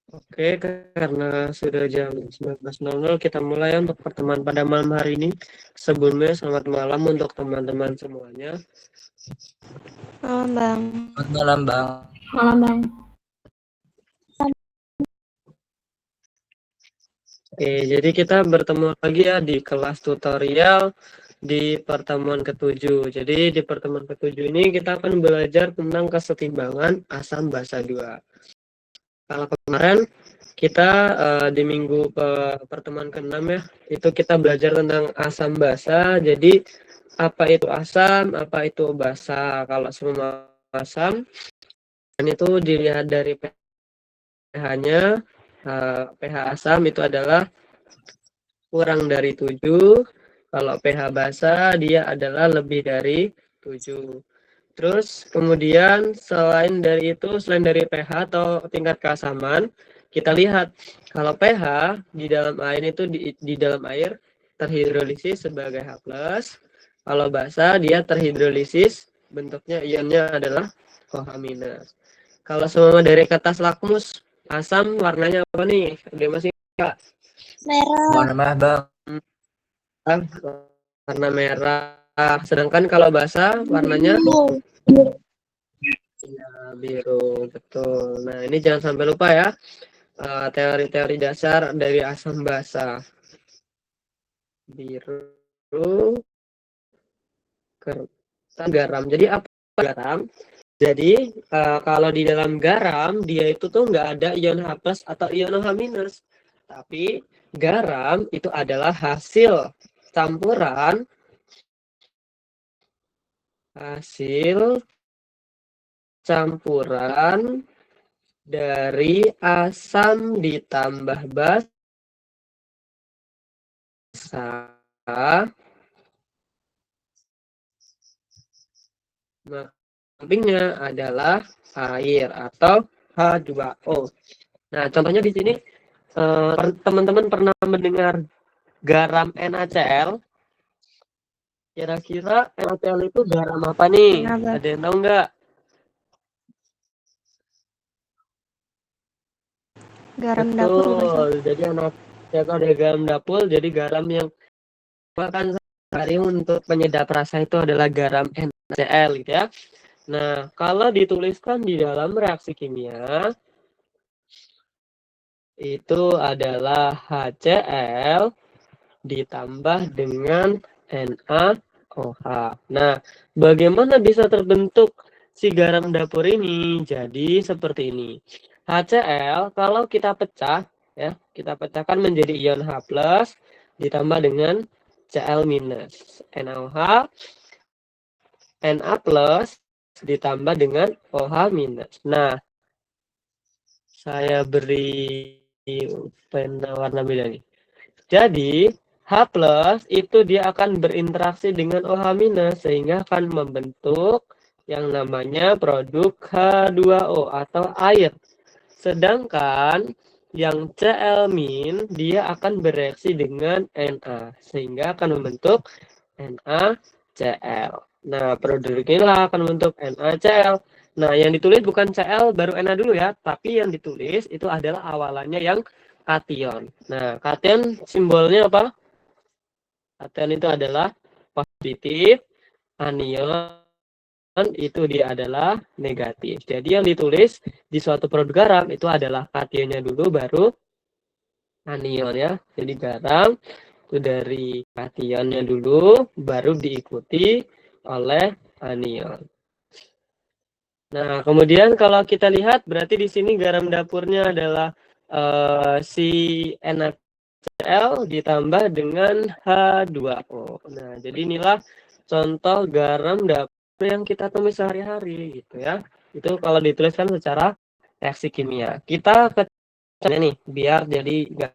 Oke, karena sudah jam 19.00 kita mulai untuk pertemuan pada malam hari ini. Sebelumnya selamat malam untuk teman-teman semuanya. Malam Bang. Selamat malam Bang. Malam Bang. Oke, jadi kita bertemu lagi ya di kelas tutorial di pertemuan ke-7. Jadi di pertemuan ke-7 ini kita akan belajar tentang kesetimbangan asam basa 2. Kalau kemarin kita di minggu pertemuan ke-6 ya, itu kita belajar tentang asam basa. Jadi apa itu asam, apa itu basa. Kalau semua asam, dan itu dilihat dari pH-nya. pH asam itu adalah kurang dari 7. Kalau pH basa dia adalah lebih dari 7. Terus kemudian selain dari pH atau tingkat keasaman, kita lihat kalau pH di dalam air itu di dalam air terhidrolisis sebagai H+. Kalau basa dia terhidrolisis, bentuknya ionnya adalah OH-. Kalau semua dari kertas lakmus, asam warnanya apa nih? Ada masih Kak? Merah. Warna merah Bang. Warna merah. Sedangkan kalau basa warnanya ya, biru, betul. Nah, ini jangan sampai lupa ya. Teori-teori dasar dari asam basa. Biru, kertas, garam. Jadi apa garam? Jadi kalau di dalam garam dia itu tuh nggak ada ion H+ atau ion OH-. Tapi garam itu adalah hasil campuran dari asam ditambah basa. Nah, sampingnya adalah air atau H2O. Nah, contohnya di sini teman-teman pernah mendengar garam NaCl. Kira-kira NaCl itu garam apa nih? Ada yang tahu nggak? Garam dapur bukan? Jadi NaCl ada garam dapur, jadi garam yang bahkan sehari untuk penyedap rasa itu adalah garam NaCl gitu ya. Nah, kalau dituliskan di dalam reaksi kimia itu adalah HCl ditambah dengan NaOH. Nah, bagaimana bisa terbentuk si garam dapur ini? Jadi seperti ini. HCl kalau kita pecah ya, kita pecahkan menjadi ion H+ ditambah dengan Cl-, NaOH, Na+ ditambah dengan OH-. Nah, saya beri pena warna beda nih. Jadi H+ itu dia akan berinteraksi dengan OH- sehingga akan membentuk yang namanya produk H2O atau air. Sedangkan yang Cl- dia akan bereaksi dengan Na sehingga akan membentuk NaCl. Nah, produk inilah akan membentuk NaCl. Nah, yang ditulis bukan Cl baru Na dulu ya, tapi yang ditulis itu adalah awalannya yang kation. Nah, kation simbolnya apa? Kation itu adalah positif, anion itu dia adalah negatif. Jadi yang ditulis di suatu produk garam itu adalah kationnya dulu baru anion ya. Jadi garam itu dari kationnya dulu baru diikuti oleh anion. Nah, kemudian kalau kita lihat berarti di sini garam dapurnya adalah si NaCl ditambah dengan H2O. Nah, jadi inilah contoh garam dapur yang kita temui sehari-hari gitu ya. Itu kalau dituliskan secara reaksi kimia. Kita ke nih biar jadi nggak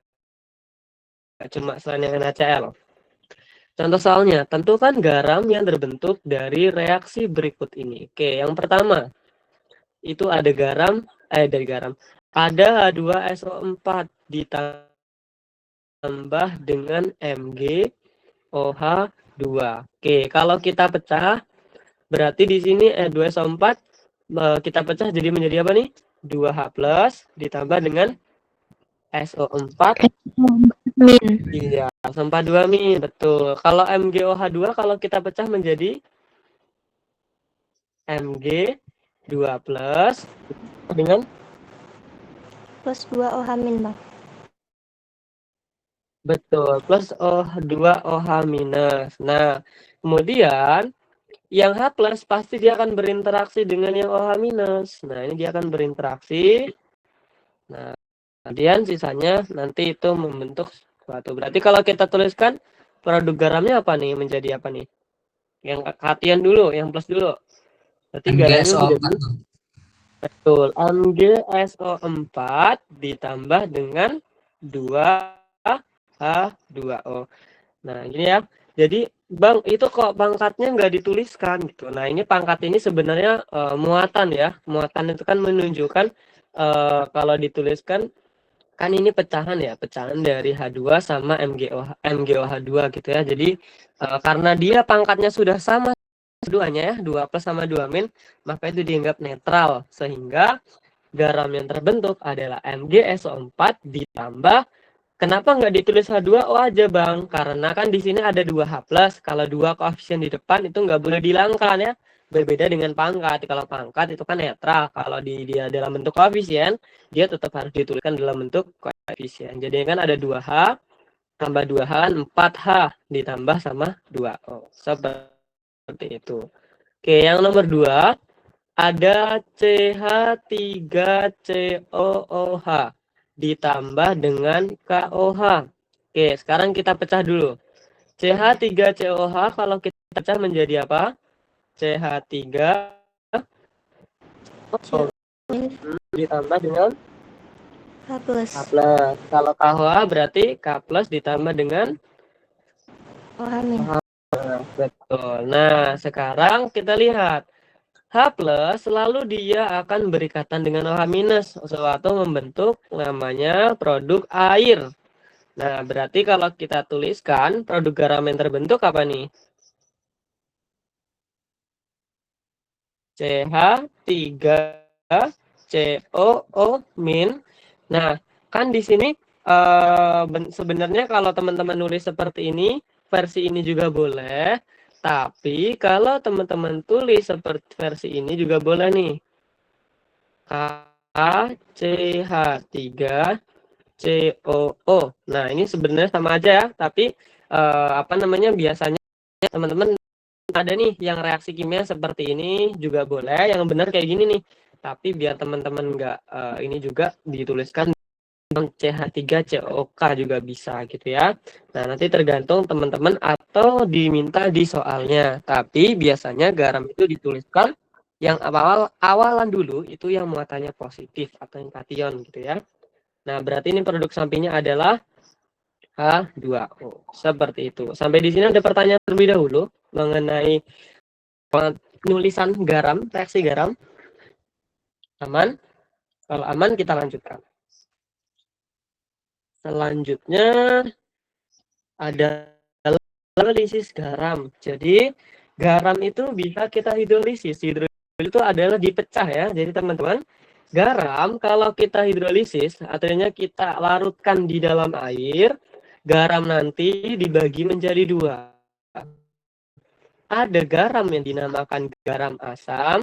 cuma selain yang NaCl. Contoh soalnya, tentukan garam yang terbentuk dari reaksi berikut ini. Oke, yang pertama itu ada ada H2SO4 ditambah dengan MgOH2. Oke, kalau kita pecah berarti di sini H2SO4 kita pecah jadi menjadi apa nih? 2H+ ditambah dengan SO4 Min. iya, sampah 2 min, betul. Kalau MgOH2 kalau kita pecah menjadi Mg2 plus dengan Plus 2 OH min, Bang. betul, plus O2 OH minus. Nah, kemudian yang H plus pasti dia akan berinteraksi dengan yang OH minus. Nah, ini dia akan berinteraksi. Nah, kemudian sisanya nanti itu membentuk suatu. Berarti kalau kita tuliskan produk garamnya apa nih? Menjadi apa nih? Yang katian dulu, yang plus dulu. Berarti garamnya MgSO4 menjadi betul MgSO4 ditambah dengan 2H2O. Nah, ini ya. Jadi, Bang, itu kok pangkatnya nggak dituliskan gitu. Nah, ini pangkat ini sebenarnya muatan ya. Muatan itu kan menunjukkan kalau dituliskan kan ini pecahan ya, pecahan dari H2 sama MgOH2 gitu ya. Jadi, karena dia pangkatnya sudah sama keduanya ya, 2 plus sama 2 min, maka itu dianggap netral. Sehingga garam yang terbentuk adalah MgSO4 ditambah, kenapa nggak ditulis H2O aja Bang? Karena kan di sini ada 2H+, kalau 2 koefisien di depan itu nggak boleh dihilangkan ya. Berbeda dengan pangkat, kalau pangkat itu kan netral, kalau dia dalam bentuk koefisien, dia tetap harus dituliskan dalam bentuk koefisien. Jadi kan ada 2H, tambah 2H kan 4H, ditambah sama 2O. Seperti itu. Oke, yang nomor 2 ada CH3COOH ditambah dengan KOH. Oke, sekarang kita pecah dulu. CH3COOH kalau kita pecah menjadi apa? CH3 Min ditambah dengan H plus. H+. Kalau KOH berarti K plus ditambah dengan OH min. betul. Nah, sekarang kita lihat. H plus selalu dia akan berikatan dengan OH minus, suatu membentuk namanya produk air. Nah, berarti kalau kita tuliskan produk garam yang terbentuk apa nih? CH3COO min. Nah, kan di sini sebenarnya kalau teman-teman nulis seperti ini, versi ini juga boleh. Tapi kalau teman-teman tulis seperti versi ini juga boleh nih. KCH3COO. Nah, ini sebenarnya sama aja ya, tapi apa namanya biasanya teman-teman ada nih yang reaksi kimia seperti ini juga boleh, yang benar kayak gini nih. Tapi biar teman-teman nggak ini juga dituliskan CH3COK juga bisa gitu ya. Nah, nanti tergantung teman-teman atau diminta di soalnya. Tapi biasanya garam itu dituliskan yang awalan dulu itu yang muatannya positif atau yang kation gitu ya. Nah, berarti ini produk sampingnya adalah H2O. Seperti itu. Sampai di sini ada pertanyaan terlebih dahulu mengenai penulisan garam, reaksi garam. Aman? Kalau aman kita lanjutkan. Selanjutnya ada hidrolisis garam. Jadi garam itu bisa kita hidrolisis. Hidrolisis itu adalah dipecah ya. Jadi teman-teman, garam kalau kita hidrolisis, artinya kita larutkan di dalam air, garam nanti dibagi menjadi 2. Ada garam yang dinamakan garam asam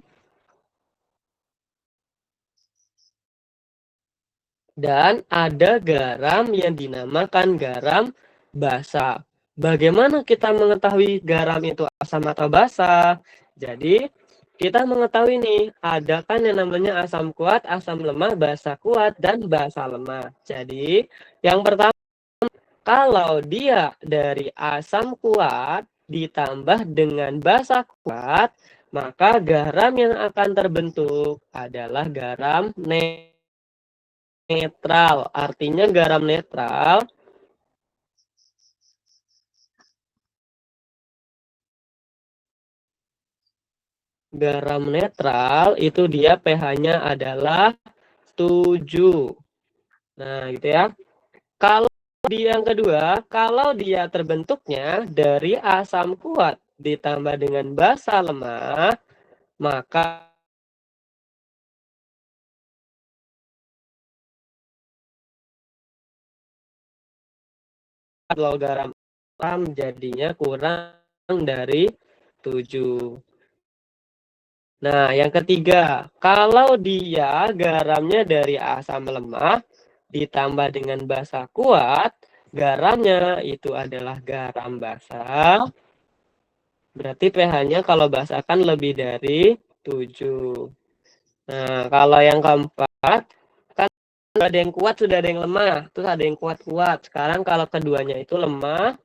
dan ada garam yang dinamakan garam basa. Bagaimana kita mengetahui garam itu asam atau basa? Jadi, kita mengetahui nih, ada kan yang namanya asam kuat, asam lemah, basa kuat, dan basa lemah. Jadi, yang pertama, kalau dia dari asam kuat ditambah dengan basa kuat, maka garam yang akan terbentuk adalah garam netral. Artinya garam netral itu dia pH-nya adalah 7. Nah, gitu ya. Kalau di yang kedua, kalau dia terbentuknya dari asam kuat ditambah dengan basa lemah, maka kalau garam jadinya kurang dari 7. Nah, yang ketiga, kalau dia garamnya dari asam lemah ditambah dengan basa kuat, garamnya itu adalah garam basa. Berarti pH-nya kalau basa kan lebih dari 7. Nah, kalau yang keempat, kan ada yang kuat, sudah ada yang lemah, terus ada yang kuat-kuat. Sekarang kalau keduanya itu lemah,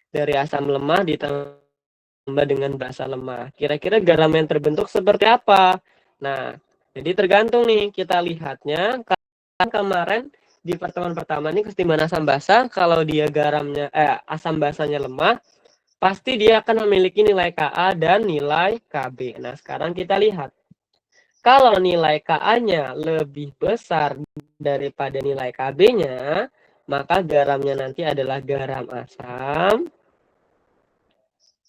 dari asam lemah ditambah dengan basa lemah. Kira-kira garam yang terbentuk seperti apa? Nah, jadi tergantung nih kita lihatnya. Kan kemarin di pertemuan pertama nih kesetimbangan asam basa, kalau dia asam basanya lemah, pasti dia akan memiliki nilai Ka dan nilai Kb. Nah, sekarang kita lihat. Kalau nilai Ka-nya lebih besar daripada nilai Kb-nya, maka garamnya nanti adalah garam asam.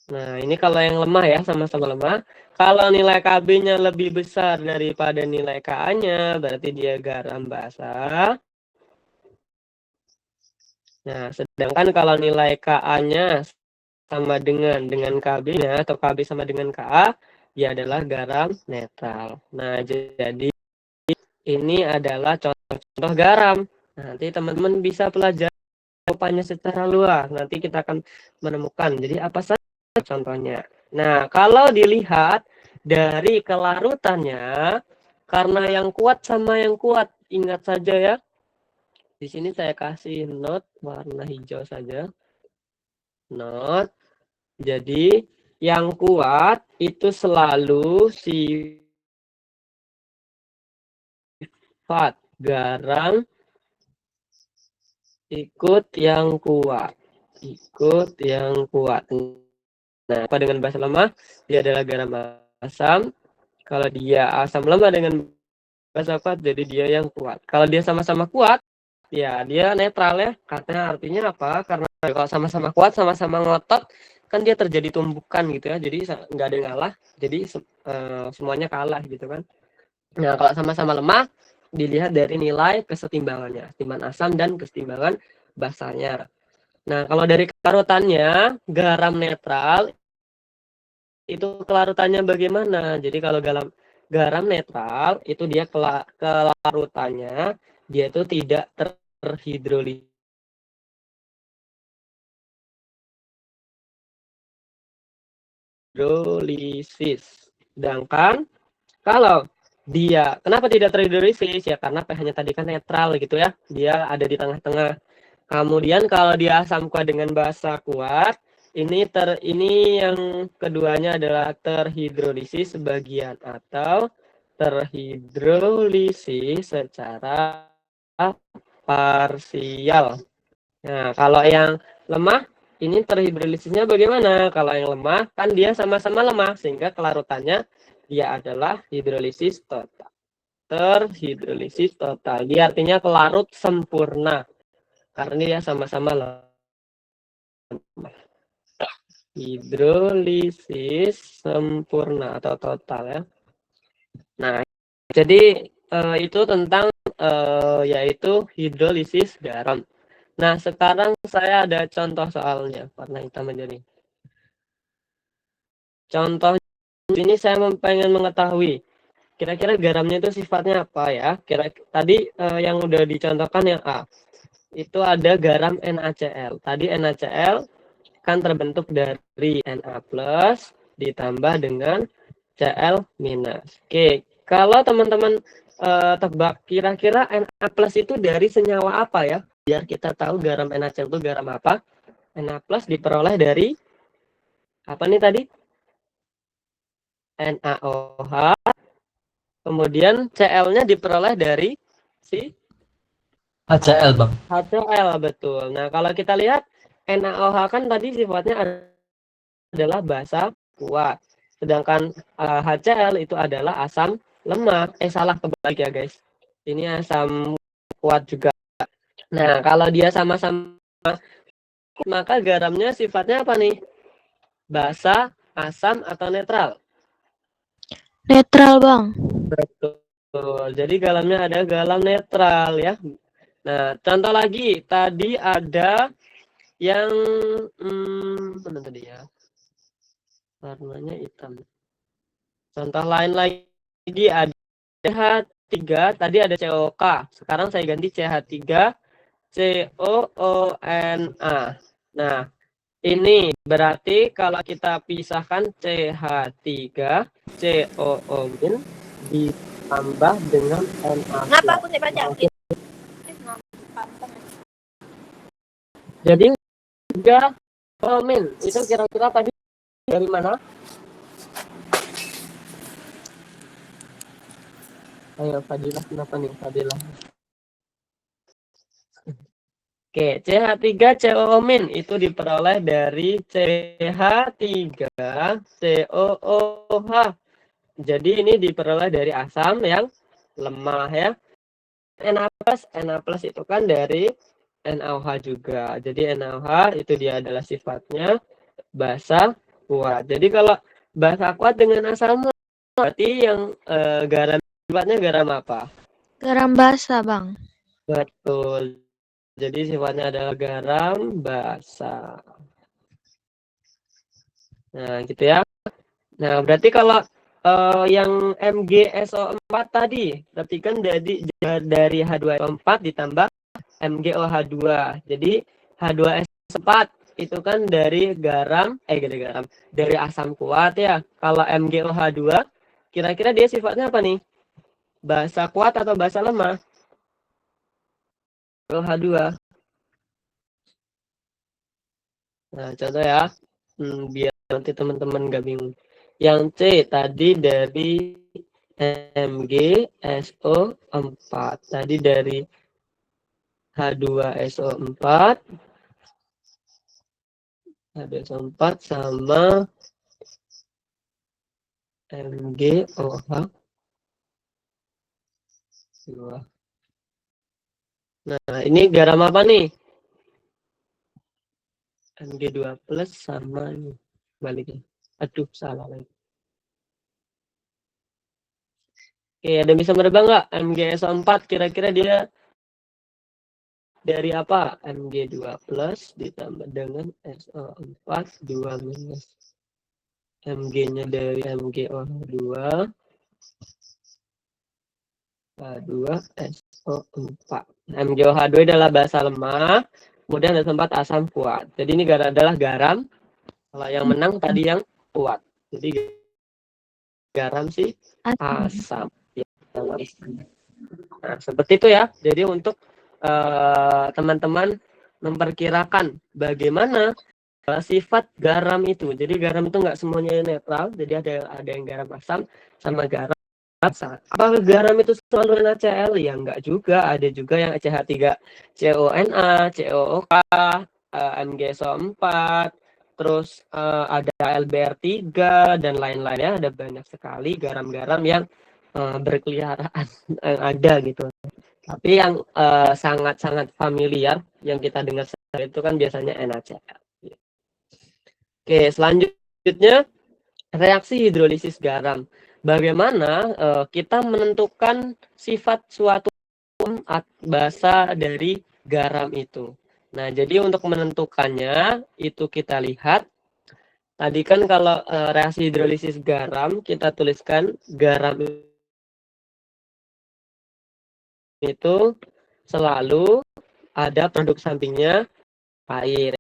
Nah, ini kalau yang lemah ya, sama-sama lemah. Kalau nilai Kb-nya lebih besar daripada nilai Ka-nya, berarti dia garam basa. Nah, sedangkan kalau nilai Ka-nya sama dengan Kb-nya atau Kb sama dengan Ka, dia adalah garam netral. Nah, jadi ini adalah contoh garam. Nanti teman-teman bisa pelajari jawabannya secara luas. Nanti kita akan menemukan. Jadi apa saja contohnya. Nah, kalau dilihat dari kelarutannya, karena yang kuat sama yang kuat, ingat saja ya. Di sini saya kasih note warna hijau saja. Note. Jadi yang kuat itu selalu sifat garam ikut yang kuat. Ikut yang kuat. Nah, apa dengan basa lemah? Dia adalah garam asam. Kalau dia asam lemah dengan basa kuat, jadi dia yang kuat. Kalau dia sama-sama kuat, ya dia netral ya. Katanya artinya apa? Karena kalau sama-sama kuat, sama-sama ngotot, kan dia terjadi tumbukan gitu ya. Jadi nggak ada yang ngalah. Jadi semuanya kalah gitu kan. Nah, kalau sama-sama lemah, dilihat dari nilai kesetimbangannya. Kesetimbangan asam dan kesetimbangan basanya. Nah, kalau dari kelarutannya, garam netral itu kelarutannya bagaimana? Jadi kalau garam netral itu dia kelarutannya dia itu tidak terhidrolisis. Sedangkan kalau dia kenapa tidak terhidrolisis ya karena pH-nya tadi kan netral gitu ya. Dia ada di tengah-tengah. Kemudian kalau dia asam kuat dengan basa kuat, ini yang keduanya adalah terhidrolisis sebagian atau terhidrolisis secara parsial. Nah, kalau yang lemah ini terhidrolisisnya bagaimana? Kalau yang lemah kan dia sama-sama lemah sehingga kelarutannya dia adalah hidrolisis total. Terhidrolisis total. Dia artinya kelarut sempurna. Karena dia sama-sama lemah. Hidrolisis sempurna atau total ya. Nah, jadi itu tentang yaitu hidrolisis garam. Nah, sekarang saya ada contoh soalnya warna hitam aja nih. Contoh ini saya pengen mengetahui kira-kira garamnya itu sifatnya apa ya? Tadi yang udah dicontohkan yang A. Itu ada garam NaCl. Tadi NaCl kan terbentuk dari Na+ ditambah dengan Cl-. Oke, kalau teman-teman tebak kira-kira Na+ itu dari senyawa apa ya? Biar kita tahu garam NaCl itu garam apa. Na+ diperoleh dari apa nih tadi? NaOH. Kemudian Cl-nya diperoleh dari si HCl bang. HCl, betul. Nah, kalau kita lihat NaOH kan tadi sifatnya adalah basa kuat. Sedangkan HCl itu adalah asam lemah. Salah, kebalik ya guys. Ini asam kuat juga. Nah, kalau dia sama-sama, maka garamnya sifatnya apa nih? Basa, asam, atau netral? Netral, Bang. Betul. Jadi garamnya ada garam netral ya. Nah, contoh lagi. Tadi ada yang mana tadi ya? Warnanya hitam. Contoh lain lagi ada CH3, tadi ada COK. Sekarang saya ganti CH3 COONA. Nah, ini berarti kalau kita pisahkan CH3 COO- ditambah dengan Na+. Kenapa aku tidak baca? Jadi 3 min itu kira-kira tadi dari mana? Ayo Fadilah, kenapa nih Fadilah? Oke, CH3 COO- itu diperoleh dari CH3 COOH. Jadi ini diperoleh dari asam yang lemah ya. Na+, Na+ itu kan dari NaOH juga. Jadi NaOH itu dia adalah sifatnya basa kuat. Jadi kalau basa kuat dengan asam berarti yang garam sifatnya garam apa? Garam basa, Bang. Betul. Jadi sifatnya adalah garam basa. Nah, gitu ya. Nah, berarti kalau yang MgSO4 tadi, berarti kan dari H2SO4 ditambah MgOH2. Jadi H2S4 itu kan dari dari asam kuat ya. Kalau MgOH2 kira-kira dia sifatnya apa nih? Basa kuat atau basa lemah? OH2. Nah, contoh ya. Biar nanti teman-teman nggak bingung. Yang C tadi dari MgSO4. Tadi dari H2SO4 sama MgOH2. Nah, ini garam apa nih? Mg2 plus sama ini. Baliknya. Aduh, salah lagi. Oke, ada bisa merebak nggak? MgSO4 kira-kira dia dari apa? Mg2 plus ditambah dengan SO4 2 minus. Mg-nya dari MgOH2 H2SO4. MgOH2 adalah basa lemah, kemudian ada tempat asam kuat. Jadi ini adalah garam. Kalau yang menang tadi yang kuat. Jadi garam sih asam. Nah, seperti itu ya. Jadi untuk teman-teman memperkirakan bagaimana sifat garam itu. Jadi garam itu nggak semuanya netral. Jadi ada yang garam asam sama garam basa. Apakah garam itu selalu NaCl? Ya enggak juga. Ada juga yang CH3 CONA, COOK, MgSO4, terus ada LBR3 dan lain-lain ya. Ada banyak sekali garam-garam yang berkeliaran yang ada gitu. Tapi yang sangat-sangat familiar yang kita dengar itu kan biasanya NaCl. Oke, selanjutnya reaksi hidrolisis garam. Bagaimana kita menentukan sifat suatu basa dari garam itu. Nah, jadi untuk menentukannya itu kita lihat. Tadi kan kalau reaksi hidrolisis garam kita tuliskan garam itu selalu ada produk sampingnya air.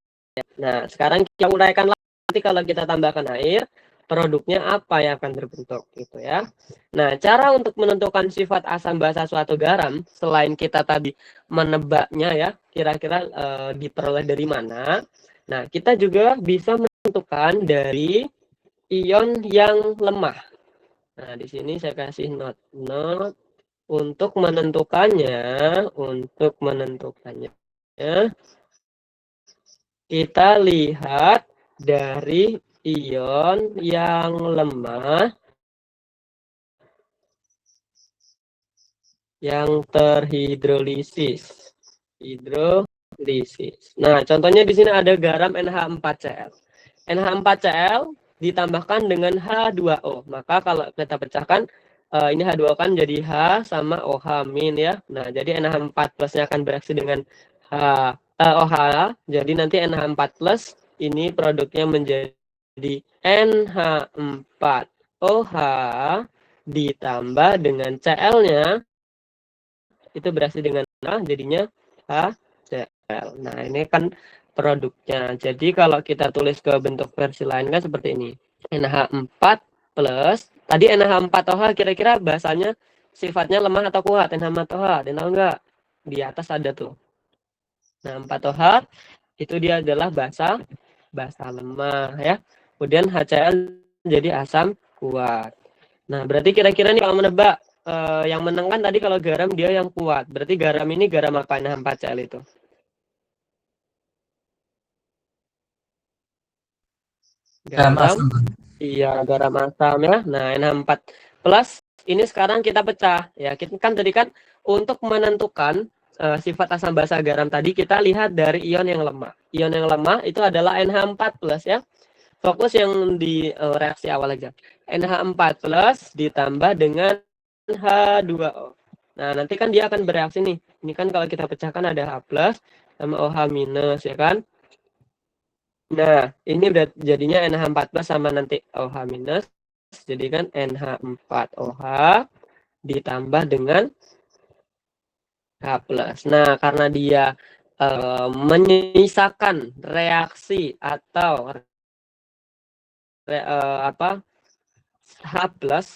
Nah, sekarang kita uraikan nanti kalau kita tambahkan air, produknya apa yang akan terbentuk gitu ya. Nah, cara untuk menentukan sifat asam basa suatu garam selain kita tadi menebaknya ya, kira-kira diperoleh dari mana. Nah, kita juga bisa menentukan dari ion yang lemah. Nah, di sini saya kasih note untuk menentukannya kita lihat dari ion yang lemah yang terhidrolisis. Nah, contohnya di sini ada garam NH4Cl. NH4Cl ditambahkan dengan H2O. Maka kalau kita pecahkan ini H2O kan jadi H sama OH min ya. Nah, jadi NH4 plusnya akan bereaksi dengan H OH. Jadi nanti NH4+ ini produknya menjadi NH4OH ditambah dengan Cl-nya itu bereaksi dengan jadinya HCl. Nah, ini kan produknya. Jadi kalau kita tulis ke bentuk versi lain kan seperti ini. NH4+, tadi NH4OH kira-kira bahasanya sifatnya lemah atau kuat? NH4OH, dan tahu nggak? Di atas ada tuh. Nah, 4OH itu dia adalah basa lemah ya. Kemudian HCl jadi asam kuat. Nah, berarti kira-kira nih kalau menebak yang menang kan tadi kalau garam dia yang kuat. Berarti garam ini garam apa? NH4Cl itu. Garam Garam, asam, Bang. iya garam asam ya. Nah, NH4+ ini sekarang kita pecah ya. Kita kan tadi kan untuk menentukan sifat asam basa garam tadi kita lihat dari ion yang lemah. Ion yang lemah itu adalah NH4+ ya. Fokus yang di reaksi awal aja. NH4+ ditambah dengan H2O. Nah, nanti kan dia akan bereaksi nih. Ini kan kalau kita pecahkan ada H+ sama OH- ya kan. Nah, ini udah jadinya NH4+ sama nanti OH-. Jadi kan NH4OH ditambah dengan H+. Nah, karena dia menyisakan reaksi atau apa H+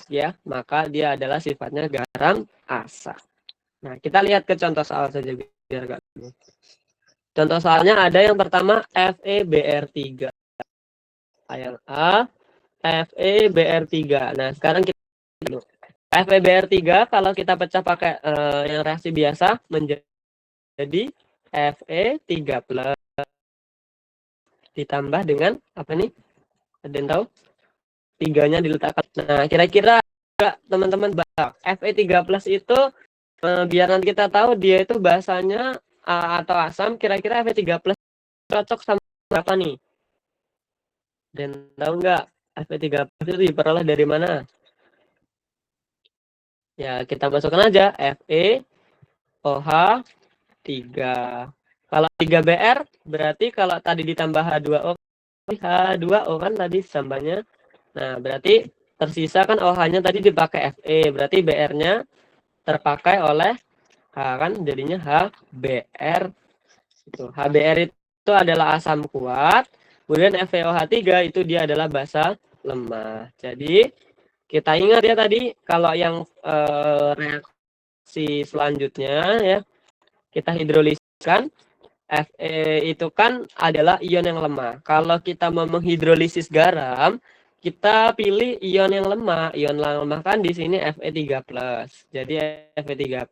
ya, maka dia adalah sifatnya garam asam. Nah, kita lihat ke contoh soal saja biar gak. Contoh soalnya ada yang pertama FeBr3. Yang A, FeBr3. Nah, sekarang kita dulu. FeBr3 kalau kita pecah pakai yang reaksi biasa menjadi Fe3+ ditambah dengan apa nih? Ada yang tahu? Tiganya diletakkan. Nah, kira-kira teman-teman Fe3+ itu biar nanti kita tahu dia itu bahasanya atau asam, kira-kira Fe3+ cocok sama apa nih? Dan tahu nggak Fe3+ itu diperoleh dari mana? Ya, kita masukkan aja FeOH3. Kalau 3Br berarti kalau tadi ditambah H2O, H2O kan tadi tambahnya. Nah, berarti tersisa kan OH-nya tadi dipakai Fe, berarti Br-nya terpakai oleh H kan jadinya HBr. Itu HBr itu adalah asam kuat, kemudian FeOH3 itu dia adalah basa lemah. Jadi kita ingat ya tadi kalau yang reaksi selanjutnya ya kita hidroliskan. Fe itu kan adalah ion yang lemah. Kalau kita mau menghidrolisis garam, kita pilih ion yang lemah. Ion lemah kan di sini Fe3+. Jadi Fe3+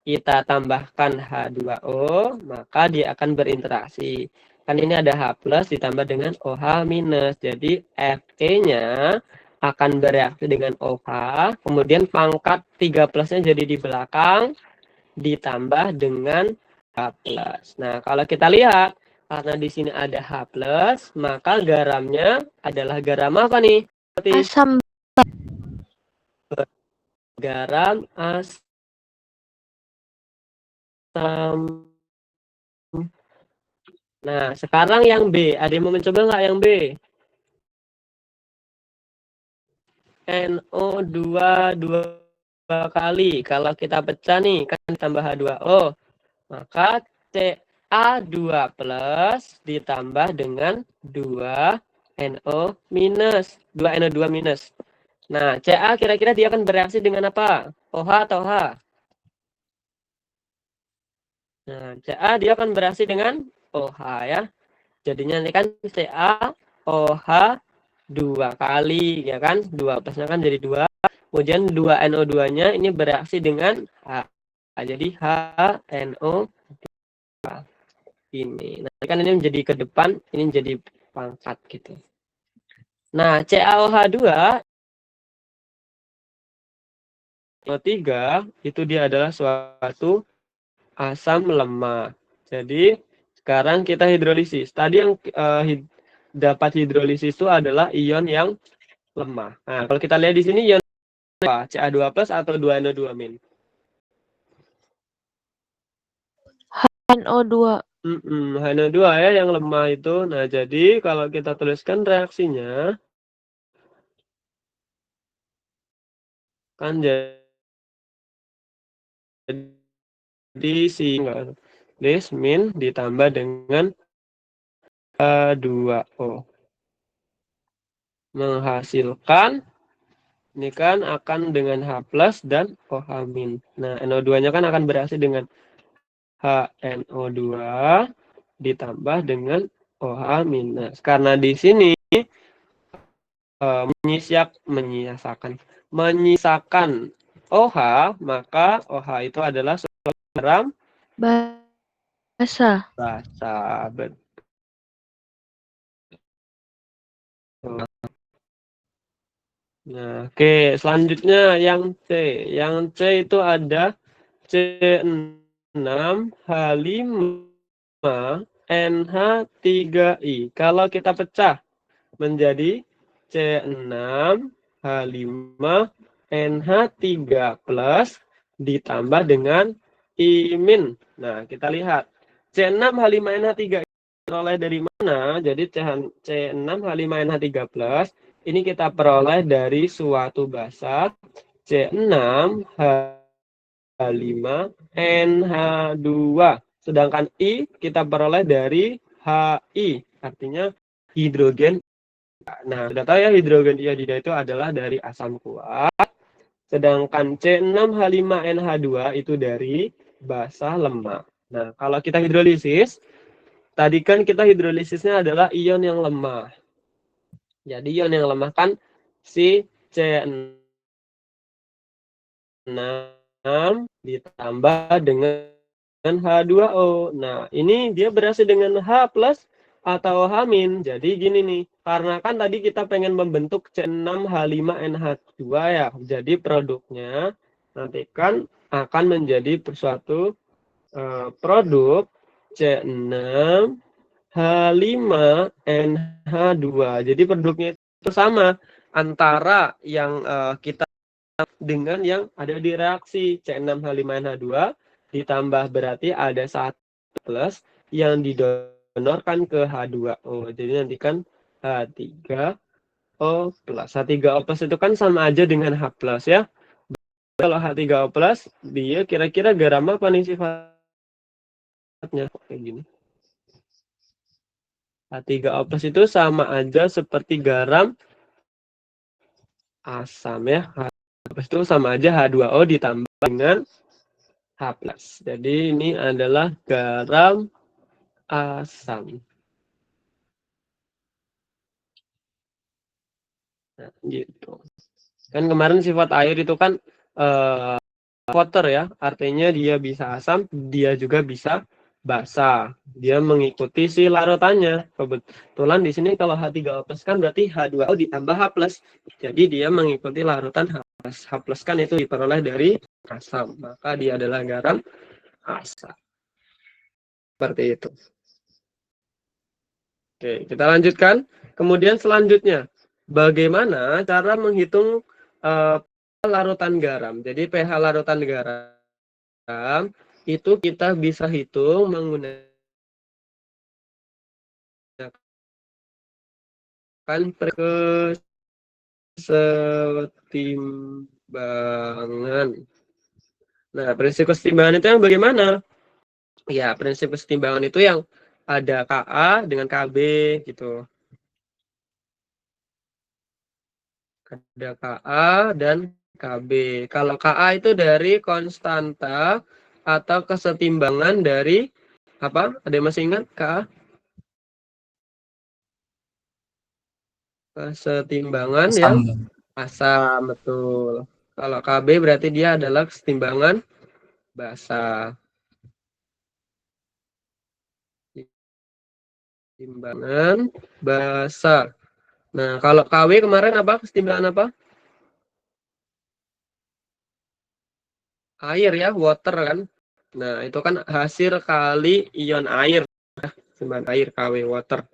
kita tambahkan H2O, maka dia akan berinteraksi. Kan ini ada H+ ditambah dengan OH-. Jadi Fe-nya akan bereaksi dengan OH, kemudian pangkat 3+-nya jadi di belakang, ditambah dengan H+. Nah, kalau kita lihat, karena di sini ada H+, maka garamnya adalah garam apa nih? Asam. Garam asam. Nah, sekarang yang B. Ada yang mau mencoba nggak yang B? NO2 dua kali. Kalau kita pecah nih, kan tambah H2O. Maka Ca2+ ditambah dengan 2NO-. 2NO2-. Nah, Ca kira-kira dia akan bereaksi dengan apa? OH atau H? Nah, Ca dia akan bereaksi dengan OH ya. Jadinya ini kan CaOH 2 kali ya kan, 2+-nya kan jadi 2, kemudian 2NO2-nya ini bereaksi dengan H, jadi HNO ini. Nah, kan ini menjadi ke depan, ini menjadi pangkat gitu. Nah, CaOH2 O3 itu dia adalah suatu asam lemah. Jadi sekarang kita hidrolisis. Tadi yang dapat hidrolisis itu adalah ion yang lemah. Nah, kalau kita lihat di sini ion apa? Ca2+ atau 2NO2-. NO2. HNO2 ya yang lemah itu. Nah, jadi kalau kita tuliskan reaksinya kan jadi min ditambah dengan H2O menghasilkan ini kan akan dengan H plus dan OH min. Nah, NO2-nya kan akan bereaksi dengan HNO2 ditambah dengan OH min. Nah, karena di sini menyisakan OH, maka OH itu adalah garam Basa. basa. Betul. Nah, oke, selanjutnya yang C. Yang C itu ada C6H5 NH3I. Kalau kita pecah menjadi C6H5 NH3 plus ditambah dengan I-. Nah, kita lihat C6H5NH3 peroleh dari mana? Jadi C6H5NH3 plus ini kita peroleh dari suatu basa C6H5NH2. Sedangkan I kita peroleh dari HI, artinya hidrogen. Nah, sudah tahu ya hidrogen iodida itu adalah dari asam kuat. Sedangkan C6H5NH2 itu dari basa lemah. Nah, kalau kita hidrolisis, tadi kan kita hidrolisisnya adalah ion yang lemah. Jadi ion yang lemah kan si C6 ditambah dengan H2O. Nah, ini dia berhasil dengan H plus atau H min. Jadi gini nih, karena kan tadi kita pengen membentuk C6H5NH2 ya. Jadi produknya nanti kan akan menjadi suatu produk C6H5NH2. Jadi produknya itu sama antara yang kita dengan yang ada di reaksi C6H5NH2 ditambah berarti ada 1 plus yang didonorkan ke H2O. Jadi nanti kan H3O plus. H3O plus itu kan sama aja dengan H plus ya. Kalau H3O plus dia kira-kira garam apa nih sifatnya? Kayak gini. H3O plus itu sama aja seperti garam asam ya. H itu sama aja H2O ditambah dengan H plus. Jadi ini adalah garam asam. Nah, gitu. Kan kemarin sifat air itu kan water ya, artinya dia bisa asam, dia juga bisa basa. Dia mengikuti si larutannya. Kebetulan di sini kalau H3O plus kan berarti H2O ditambah H plus. Jadi dia mengikuti larutan H plus. H plus kan itu diperoleh dari asam, maka dia adalah garam asam. Seperti itu. Oke, kita lanjutkan. Kemudian selanjutnya, bagaimana cara menghitung larutan garam? Jadi pH larutan garam itu kita bisa hitung menggunakan kesetimbangan. Nah, prinsip kesetimbangan itu yang bagaimana? Ya, prinsip kesetimbangan itu yang ada Ka dengan Kb gitu. Ada Ka dan Kb. Kalau Ka itu dari konstanta atau kesetimbangan dari apa? Ada yang masih ingat Ka? Kesetimbangan Asam. yang asam, betul. Kalau Kb berarti dia adalah kesetimbangan basa. Kesetimbangan basa. Nah, kalau Kw kemarin apa? Kesetimbangan apa? Air ya, water kan. Nah, itu kan hasil kali ion air. Kesetimbangan air Kw water.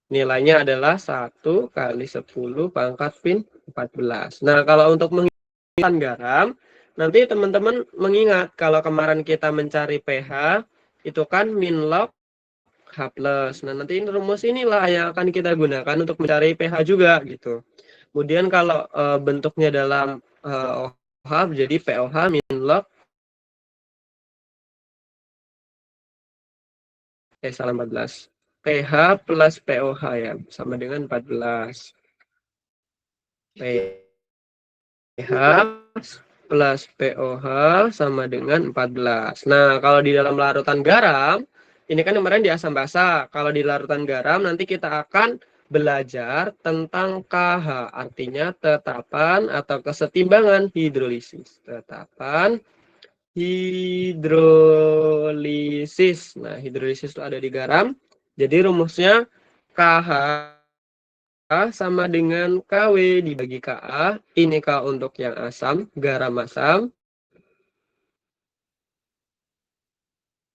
Nilainya adalah 1 kali 10 pangkat pin 14. Nah, kalau untuk menghitungkan garam, nanti teman-teman mengingat kalau kemarin kita mencari pH, itu kan min log H plus. Nah, nanti rumus inilah yang akan kita gunakan untuk mencari pH juga gitu. Kemudian kalau bentuknya dalam OH jadi POH min log salah 14. pH plus POH ya, sama dengan 14. pH plus POH sama dengan 14. Nah, kalau di dalam larutan garam, ini kan kemarin di asam basa. Kalau di larutan garam, nanti kita akan belajar tentang KH, artinya tetapan atau kesetimbangan hidrolisis. Tetapan hidrolisis. Nah, hidrolisis itu ada di garam. Jadi rumusnya KH sama dengan KW dibagi KA. Ini K untuk yang asam, garam asam.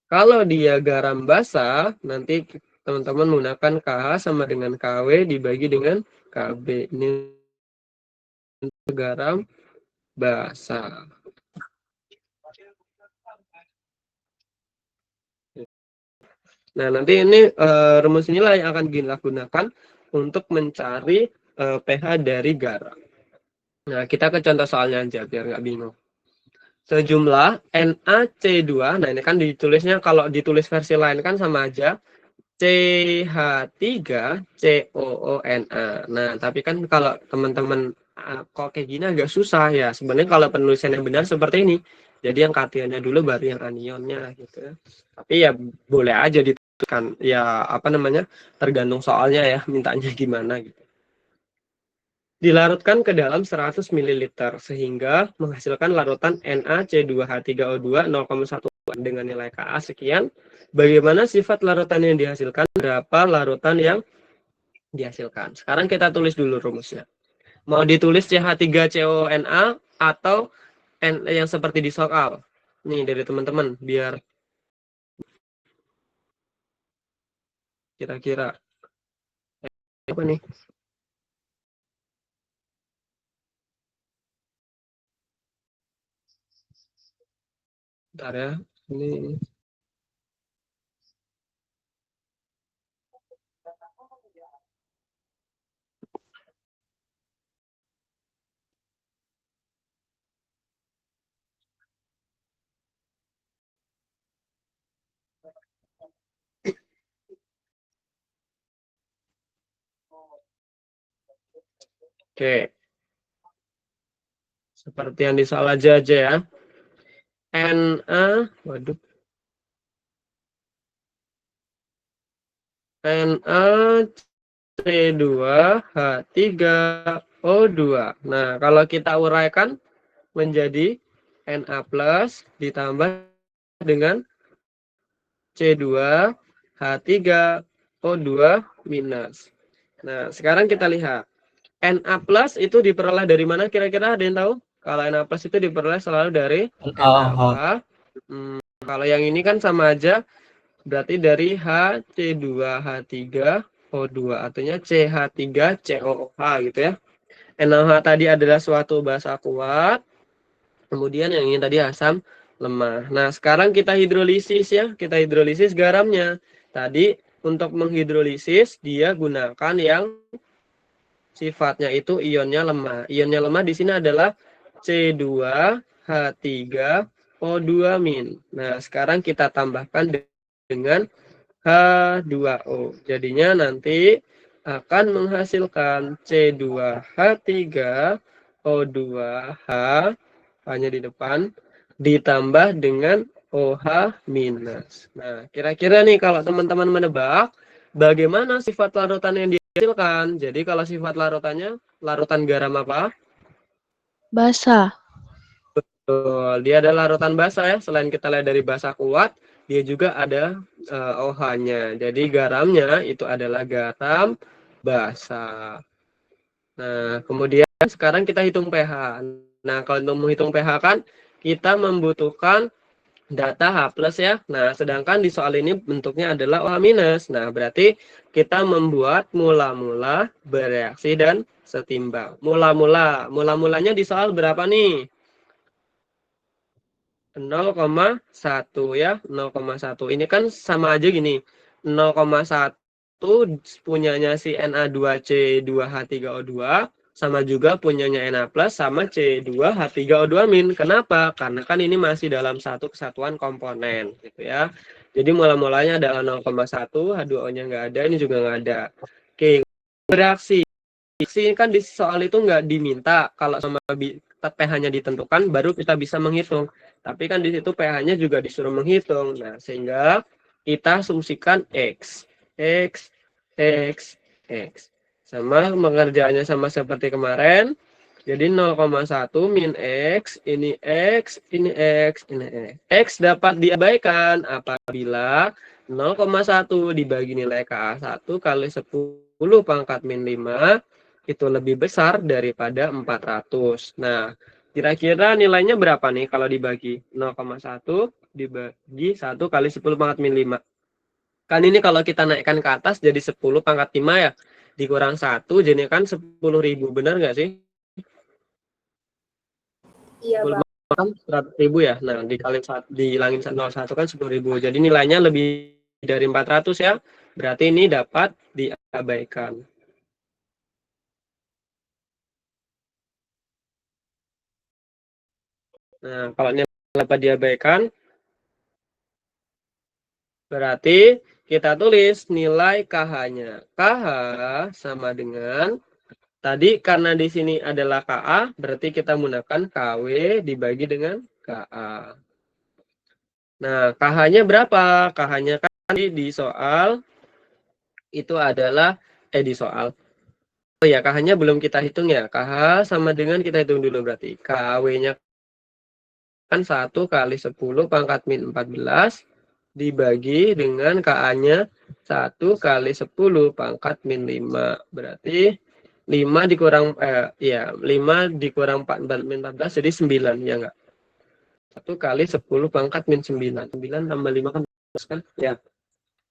Kalau dia garam basa, nanti teman-teman menggunakan KH sama dengan KW dibagi dengan KB. Ini garam basa. Nah, nanti ini rumus inilah yang akan kita gunakan untuk mencari pH dari garam. Nah, kita ke contoh soalnya aja biar nggak bingung. Sejumlah NaC2, nah ini kan ditulisnya kalau ditulis versi lain kan sama aja CH3COONa. Nah, tapi kan kalau teman-teman kok kayak gini agak susah ya. Sebenarnya kalau penulisan yang benar seperti ini. Jadi yang kationnya dulu baru yang anionnya gitu. Tapi ya boleh aja dituliskan ya apa namanya? Tergantung soalnya ya, mintanya gimana gitu. Dilarutkan ke dalam 100 ml sehingga menghasilkan larutan NaC2H3O2 0,1 dengan nilai Ka sekian. Bagaimana sifat larutan yang dihasilkan? Berapa larutan yang dihasilkan? Sekarang kita tulis dulu rumusnya. Mau ditulis CH3CONa atau yang seperti di soal? Nih dari teman-teman biar kira-kira apa nih? Bentar ya. Ini oke. Seperti yang di soal aja ya. Waduh. NaC2H3O2. Nah, kalau kita uraikan menjadi Na plus ditambah dengan C2H3O2 minus. Nah, sekarang kita lihat. Na plus itu diperoleh dari mana kira-kira? Ada yang tahu? Kalau Na plus itu diperoleh selalu dari NaOH. Kalau yang ini kan sama aja. Berarti dari HC2H3O2 artinya CH3COOH gitu ya. NaOH tadi adalah suatu basa kuat. Kemudian yang ini tadi asam lemah. Nah, sekarang kita hidrolisis ya. Kita hidrolisis garamnya. Tadi untuk menghidrolisis dia gunakan yang sifatnya itu ionnya lemah. Ionnya lemah di sini adalah C2H3O2-. Nah, sekarang kita tambahkan dengan H2O. Jadinya nanti akan menghasilkan C2H3O2H hanya di depan ditambah dengan OH minus. Nah, kira-kira nih kalau teman-teman menebak bagaimana sifat larutan yang dihasilkan? Jadi kalau sifat larutannya larutan garam apa? Basa. Betul, dia adalah larutan basa ya. Selain kita lihat dari basa kuat, dia juga ada OH-nya. Jadi garamnya itu adalah garam basa. Nah, kemudian sekarang kita hitung pH. Nah, kalau untuk menghitung pH kan kita membutuhkan data H plus ya. Nah, sedangkan di soal ini bentuknya adalah OH minus. Nah, berarti kita membuat mula-mula, bereaksi, dan setimbang. Mula-mulanya di soal berapa nih? 0,1 ya, 0,1. Ini kan sama aja gini. 0,1 punyanya si Na2C2H3O2 sama juga punyanya Na+ sama C2H3O2-. Kenapa? Karena kan ini masih dalam satu kesatuan komponen gitu ya. Jadi mula-mulanya adalah 0,1, H2O-nya nggak ada, ini juga nggak ada. Oke, bereaksi. Reaksi kan di soal itu nggak diminta, kalau sama pH-nya ditentukan baru kita bisa menghitung. Tapi kan di situ pH-nya juga disuruh menghitung. Nah, sehingga kita asumsikan X. X, X, X. Sama pengerjaannya sama seperti kemarin. Jadi 0,1 min X, ini X, ini X, ini X. X dapat diabaikan apabila 0,1 dibagi nilai KA1 kali 10 pangkat min 5 itu lebih besar daripada 400. Nah, kira-kira nilainya berapa nih kalau dibagi? 0,1 dibagi 1 kali 10 pangkat min 5. Kan ini kalau kita naikkan ke atas jadi 10 pangkat 5 ya. Dikurang 1 jadi kan 10.000. Benar nggak sih? Iya, Bang. Kan 100.000 ya. Nah, dilangin 0,1 kan 10.000. Jadi nilainya lebih dari 400 ya. Berarti ini dapat diabaikan. Nah, kalau nilai dapat diabaikan, berarti kita tulis nilai KH-nya. KH sama dengan, tadi karena di sini adalah KA, berarti kita menggunakan KW dibagi dengan KA. Nah, KH-nya berapa? KH-nya kan di soal itu adalah, di soal. Oh ya, KH-nya belum kita hitung ya. KH sama dengan, kita hitung dulu berarti. KW-nya kan 1 kali 10 pangkat min 14 dibagi dengan KA-nya 1 kali 10 pangkat min 5. Berarti 5 dikurang 5 dikurang 4 min 14 jadi 9 ya enggak? 1 kali 10 pangkat min 9. 9 tambah 5 kan ya.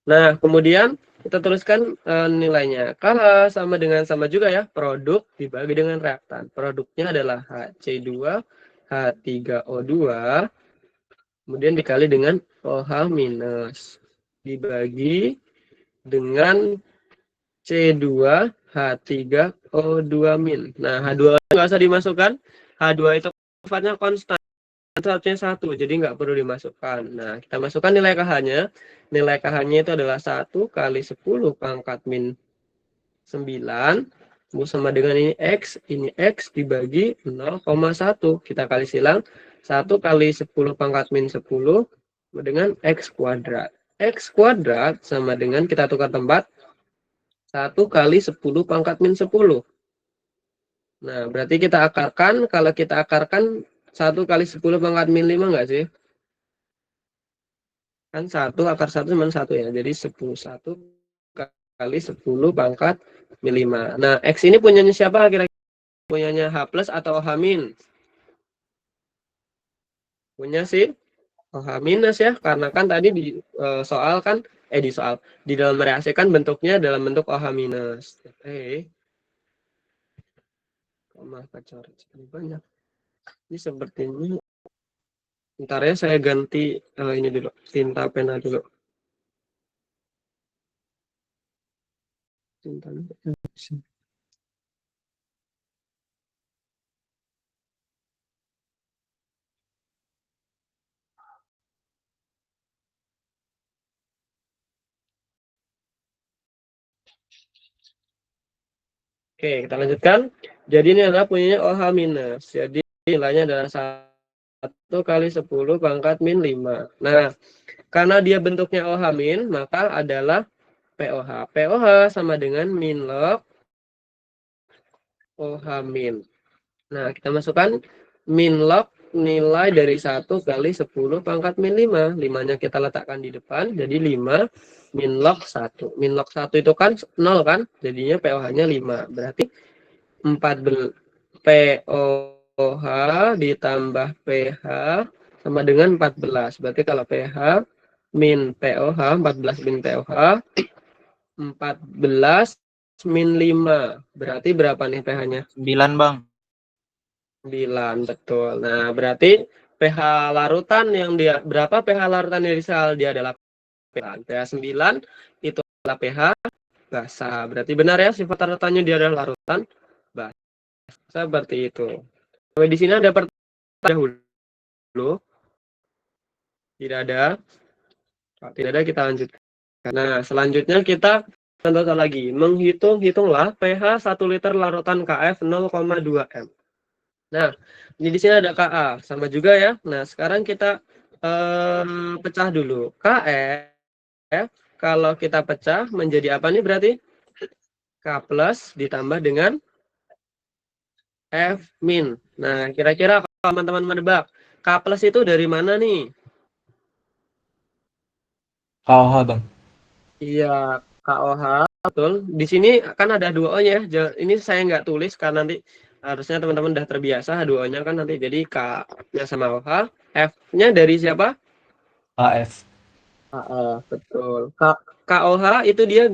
Nah, kemudian kita tuliskan nilainya. KH sama dengan, sama juga ya, produk dibagi dengan reaktan. Produknya adalah H3O2 kemudian dikali dengan OH minus dibagi dengan C2H3O2 min. Nah, H2 nggak usah dimasukkan. H2 itu sifatnya konstan. Satunya 1, jadi nggak perlu dimasukkan. Nah, kita masukkan nilai KH-nya. Nilai KH-nya itu adalah 1 kali 10 pangkat min 9 sama dengan ini X dibagi 0,1. Kita kali silang. 1 kali 10 pangkat min 10 dengan X kuadrat. X kuadrat sama dengan, kita tukar tempat, 1 kali 10 pangkat min 10. Nah, berarti kita akarkan. Kalau kita akarkan 1 kali 10 pangkat min 5 enggak sih? Kan 1 akar 1 cuma 1 ya. Jadi 1 kali 10 pangkat min 5. Nah, X ini punyanya siapa kira-kira? Punyanya H plus atau H min? Punya sih OH minus ya. Karena kan tadi di soal kan, di dalam reaksi kan bentuknya dalam bentuk OH minus. Coret sekali banyak. Ini sepertinya, ntar ya saya ganti ini dulu, tinta pena dulu. Oke, kita lanjutkan. Jadi ini adalah punyanya OH minus. Jadi nilainya adalah 1 kali 10 pangkat min 5. Nah, karena dia bentuknya OH min, maka adalah POH. POH sama dengan min log OH min. Nah, kita masukkan min log nilai dari 1 kali 10 pangkat min 5. 5-nya kita letakkan di depan, jadi 5 min log 1. Min log 1 itu kan 0 kan, jadinya POH-nya 5. Berarti 14 POH ditambah pH sama dengan 14. Berarti kalau pH min POH, 14 min POH, 14 min 5. Berarti berapa nih pH-nya? 9, Bang. 9, betul. Nah, berarti pH larutan yang dia berapa pH larutan dari sel? Dia adalah pH 9 itu adalah pH basa. Berarti benar ya sifat larutannya dia adalah larutan basa. Seperti itu. Oke, di sini ada pertanyaan dahulu. Tidak ada. Kalau tidak ada kita lanjutkan. Nah, selanjutnya kita contoh lagi. Hitunglah pH 1 liter larutan KF 0,2 M. Nah, di sini ada Ka, sama juga ya. Nah, sekarang kita pecah dulu. KF, kalau kita pecah menjadi apa nih berarti? K plus ditambah dengan F min. Nah, kira-kira kalau teman-teman menebak, K plus itu dari mana nih? KOH, Bang. Iya, KOH, betul. Di sini kan ada 2O-nya. Ini saya nggak tulis karena nanti harusnya teman-teman udah terbiasa 2O-nya kan nanti. Jadi K-nya sama OH, F-nya dari siapa? KF. Betul. KOH itu dia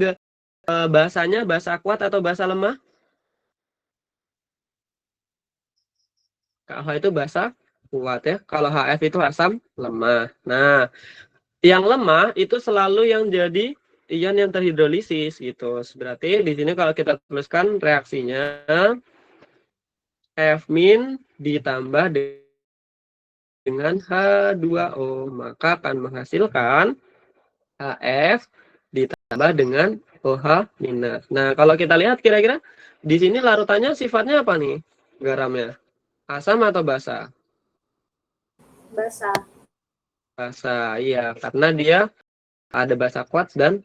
bahasanya bahasa kuat atau bahasa lemah? KOH itu bahasa kuat ya. Kalau HF itu asam lemah. Nah, yang lemah itu selalu yang jadi ion yang terhidrolisis gitu. Berarti di sini kalau kita tuliskan reaksinya F- ditambah dengan H2O, maka akan menghasilkan HF ditambah dengan OH minus. Nah, kalau kita lihat kira-kira di sini larutannya sifatnya apa nih? Garamnya asam atau basa? Basa. Basa, iya, karena dia ada basa kuat dan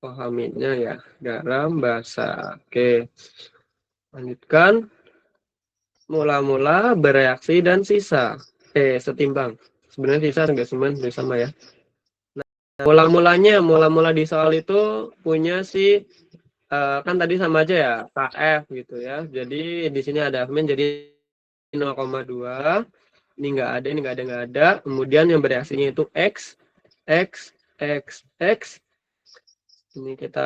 OH minusnya ya, garam basa. Oke, lanjutkan. Mula-mula bereaksi dan sisa. Setimbang. Sebenarnya sisa nggak sama ya. Mula-mula di soal itu punya si kan tadi sama aja ya KF gitu ya. Jadi di sini ada min jadi 0,2. Ini nggak ada. Kemudian yang bereaksinya itu X, X, X, X. Ini kita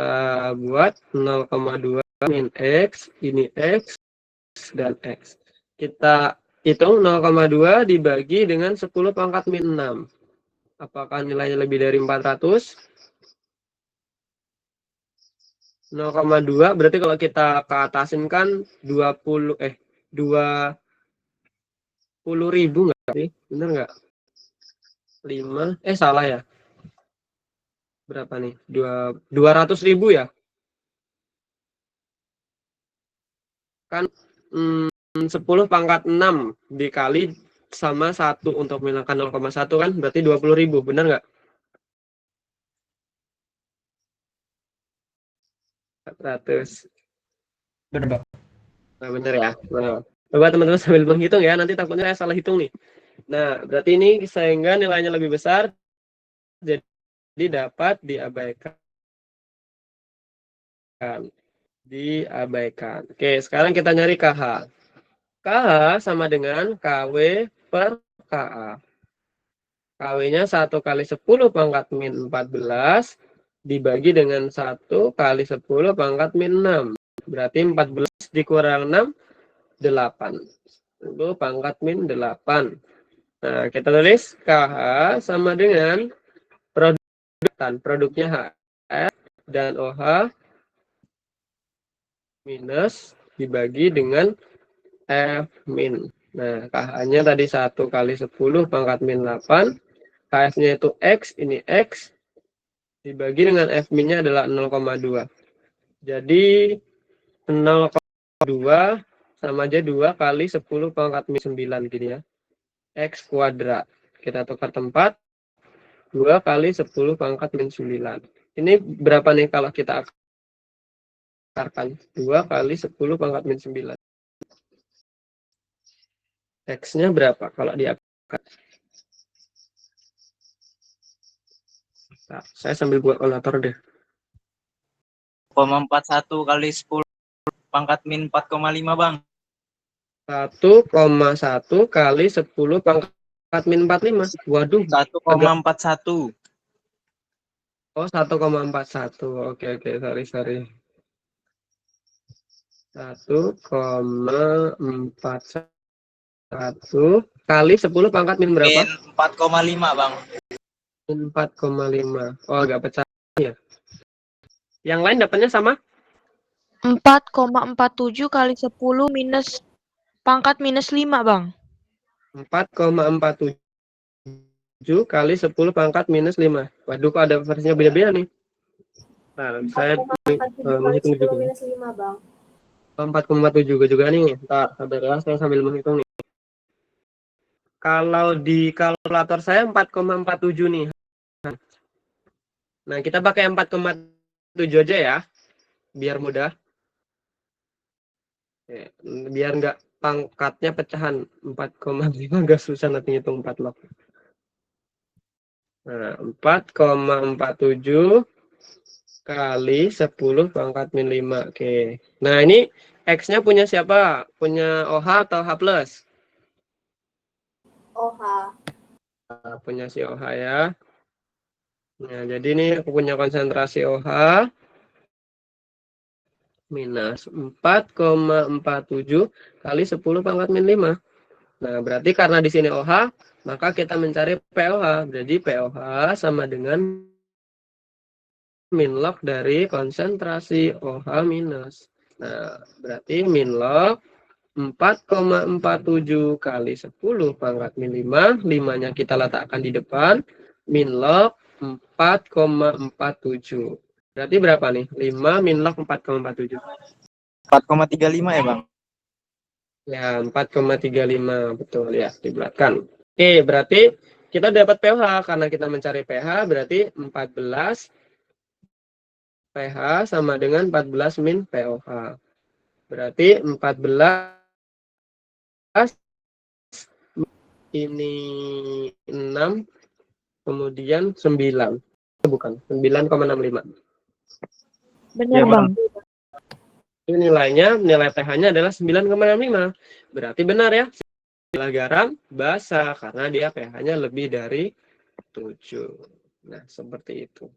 buat 0,2 min X, ini X dan X. Kita hitung 0,2 dibagi dengan 10 pangkat min 6. Apakah nilainya lebih dari 400? 0,2 berarti kalau kita ke atasin kan 20.000 nggak sih? Bener nggak? 5 salah ya. Berapa nih? 200.000 ya? Kan 10 pangkat 6 dikali sama 1 untuk menghilangkan 0,1 kan berarti 20.000, bener nggak? 400. Bener, Bang. Nah, bener ya. Nah, coba teman-teman sambil menghitung ya, nanti takutnya saya salah hitung nih. Nah, berarti ini sehingga nilainya lebih besar, jadi dapat diabaikan. Oke, sekarang kita nyari KH. KH sama dengan KW per KA. KW-nya 1 kali 10 pangkat min 14 dibagi dengan 1 kali 10 pangkat min 6. Berarti 14 dikurang 6, 8. Itu pangkat min 8. Nah, kita tulis KH sama dengan produknya HF dan OH minus dibagi dengan F min. Nah, KH-nya tadi 1 kali 10 pangkat min 8. KF-nya itu X, ini X. Dibagi dengan F min-nya adalah 0,2. Jadi 0,2 sama aja 2 kali 10 pangkat min 9 gini ya. X kuadrat. Kita tukar tempat. 2 kali 10 pangkat min 9. Ini berapa nih kalau kita akarkan? 2 kali 10 pangkat min 9. X-nya berapa kalau diakar? Nah, saya sambil buat kalkulator deh. 41 kali 10 pangkat min 4,5 Bang. 1,1 kali 10 pangkat min 45. Waduh. 1,41. Oh, 1,41. Oke, sorry. 1,41 kali 10 pangkat min berapa? Min 4,5 bang. Min 4,5. Oh, agak pecah ya. Yang lain dapatnya sama? 4,47 kali 10 minus pangkat minus 5, Bang. 4,47 kali 10 pangkat minus 5. Waduh, kok ada versinya beda-beda nih. Nah, saya 4,47 kali menghitung 10 juga. minus 5, Bang. 4,47 juga nih. Ntar, sabar ya, saya sambil menghitung nih. Kalau di kalkulator saya 4,47 nih. Nah, kita pakai 4,7 aja ya. Biar mudah. Biar nggak pangkatnya pecahan. 4,5 nggak susah nanti ngitung 4 log. Nah, 4,47 kali 10 pangkat min 5. Oke. Nah, ini X-nya punya siapa? Punya OH atau H+? OH. Nah, punya si OH ya. Nah, jadi ini aku punya konsentrasi OH minus 4,47 kali 10 pangkat min 5. Nah, berarti karena di sini OH, maka kita mencari POH. Jadi POH sama dengan min log dari konsentrasi OH minus. Nah, berarti min log 4,47 kali 10 pangkat min 5. 5-nya kita letakkan di depan. Min log 4,47. Berarti berapa nih? 5 min log 4,47. 4,35 ya bang. Ya, 4,35. Betul ya, dibulatkan. Oke, berarti kita dapat pH. Karena kita mencari pH, berarti 14 pH sama dengan 14 min POH. Berarti 14 ini 6, kemudian 9. Bukan, 9,65. Benar, Ya, Bang. Ini nilainya, nilai pH-nya adalah 9,65. Berarti benar ya. Gula garam basa karena dia pH-nya lebih dari 7. Nah, seperti itu.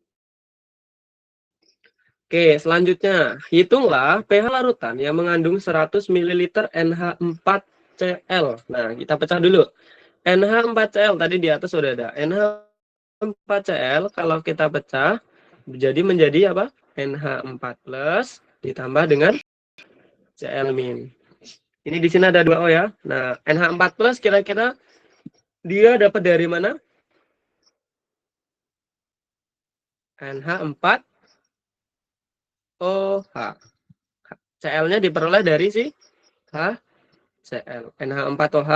Oke, selanjutnya, hitunglah pH larutan yang mengandung 100 ml NH4Cl. Nah, kita pecah dulu. NH4Cl tadi di atas sudah ada. NH4Cl kalau kita pecah menjadi apa? NH4+ ditambah dengan Cl-. Ini di sini ada 2O ya. Nah, NH4+ kira-kira dia dapat dari mana? NH4OH. Cl-nya diperoleh dari si HCl. NH4OH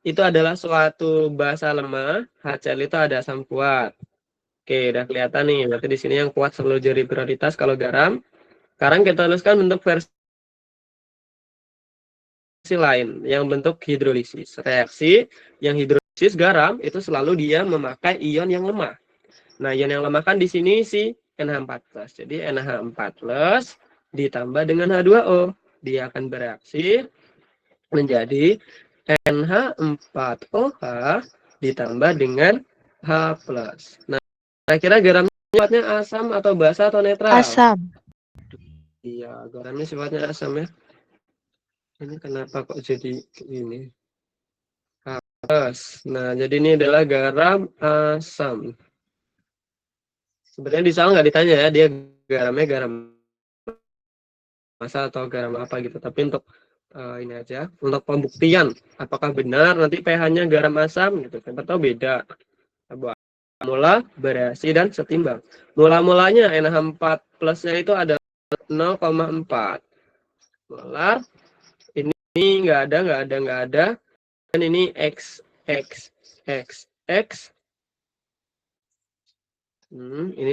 itu adalah suatu basa lemah. HCl itu ada asam kuat. Oke, udah kelihatan nih. Berarti di sini yang kuat selalu jadi prioritas kalau garam. Sekarang kita tuliskan bentuk versi lain yang bentuk hidrolisis. Reaksi yang hidrolisis garam itu selalu dia memakai ion yang lemah. Nah, ion yang lemah kan di sini si NH4+. Jadi NH4+ ditambah dengan H2O. Dia akan bereaksi menjadi NH4OH ditambah dengan H+. Nah, kira-kira garamnya sifatnya asam atau basa atau netral? Asam. Iya, garamnya sifatnya asam ya. Ini kenapa kok jadi ini? Nah, jadi ini adalah garam asam. Sebenarnya di soal nggak ditanya ya, dia garamnya garam masa atau garam apa gitu. Tapi untuk ini aja, untuk pembuktian apakah benar nanti pH-nya garam asam gitu. Siapa tahu beda. Mula, bereaksi, dan setimbang. Mula-mulanya NH4+-nya itu ada 0,4 molar. Ini nggak ada. Dan ini X. Ini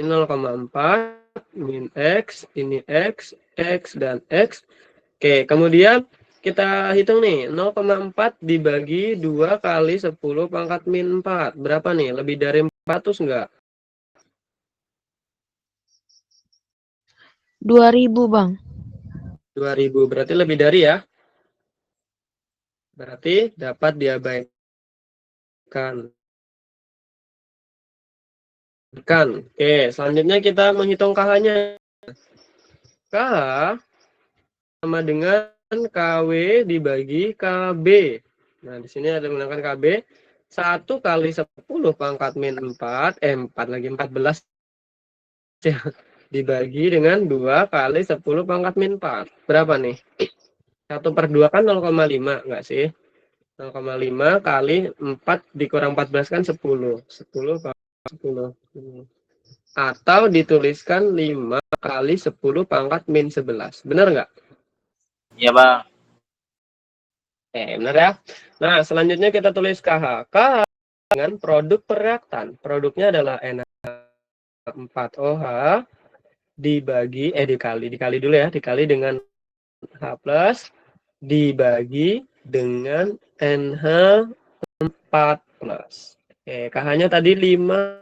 0,4 min X, ini X, dan X. Oke, kemudian kita hitung nih, 0,4 dibagi 2 kali 10 pangkat min 4. Berapa nih? Lebih dari 400 enggak? 2000, Bang. 2000, berarti lebih dari ya. Berarti dapat diabaikan. Oke, selanjutnya kita menghitung KH-nya. KH sama dengan KW dibagi KB. Nah, di sini ada menggunakan KB. 1 kali 10 pangkat min 4, 4 lagi 14 ya, dibagi dengan 2 kali 10 pangkat min 4. Berapa nih? 1/2 kan 0,5, enggak sih? 0,5 kali 4 dikurang 14 kan 10. 10 kali 10. Atau dituliskan 5 kali 10 pangkat min 11. Benar nggak? Iya, Bang. Benar ya. Nah, selanjutnya kita tulis KH. KH dengan produk reaktan. Produknya adalah NH4OH dikali dulu ya, dikali dengan H plus dibagi dengan NH4 plus. KH-nya tadi 5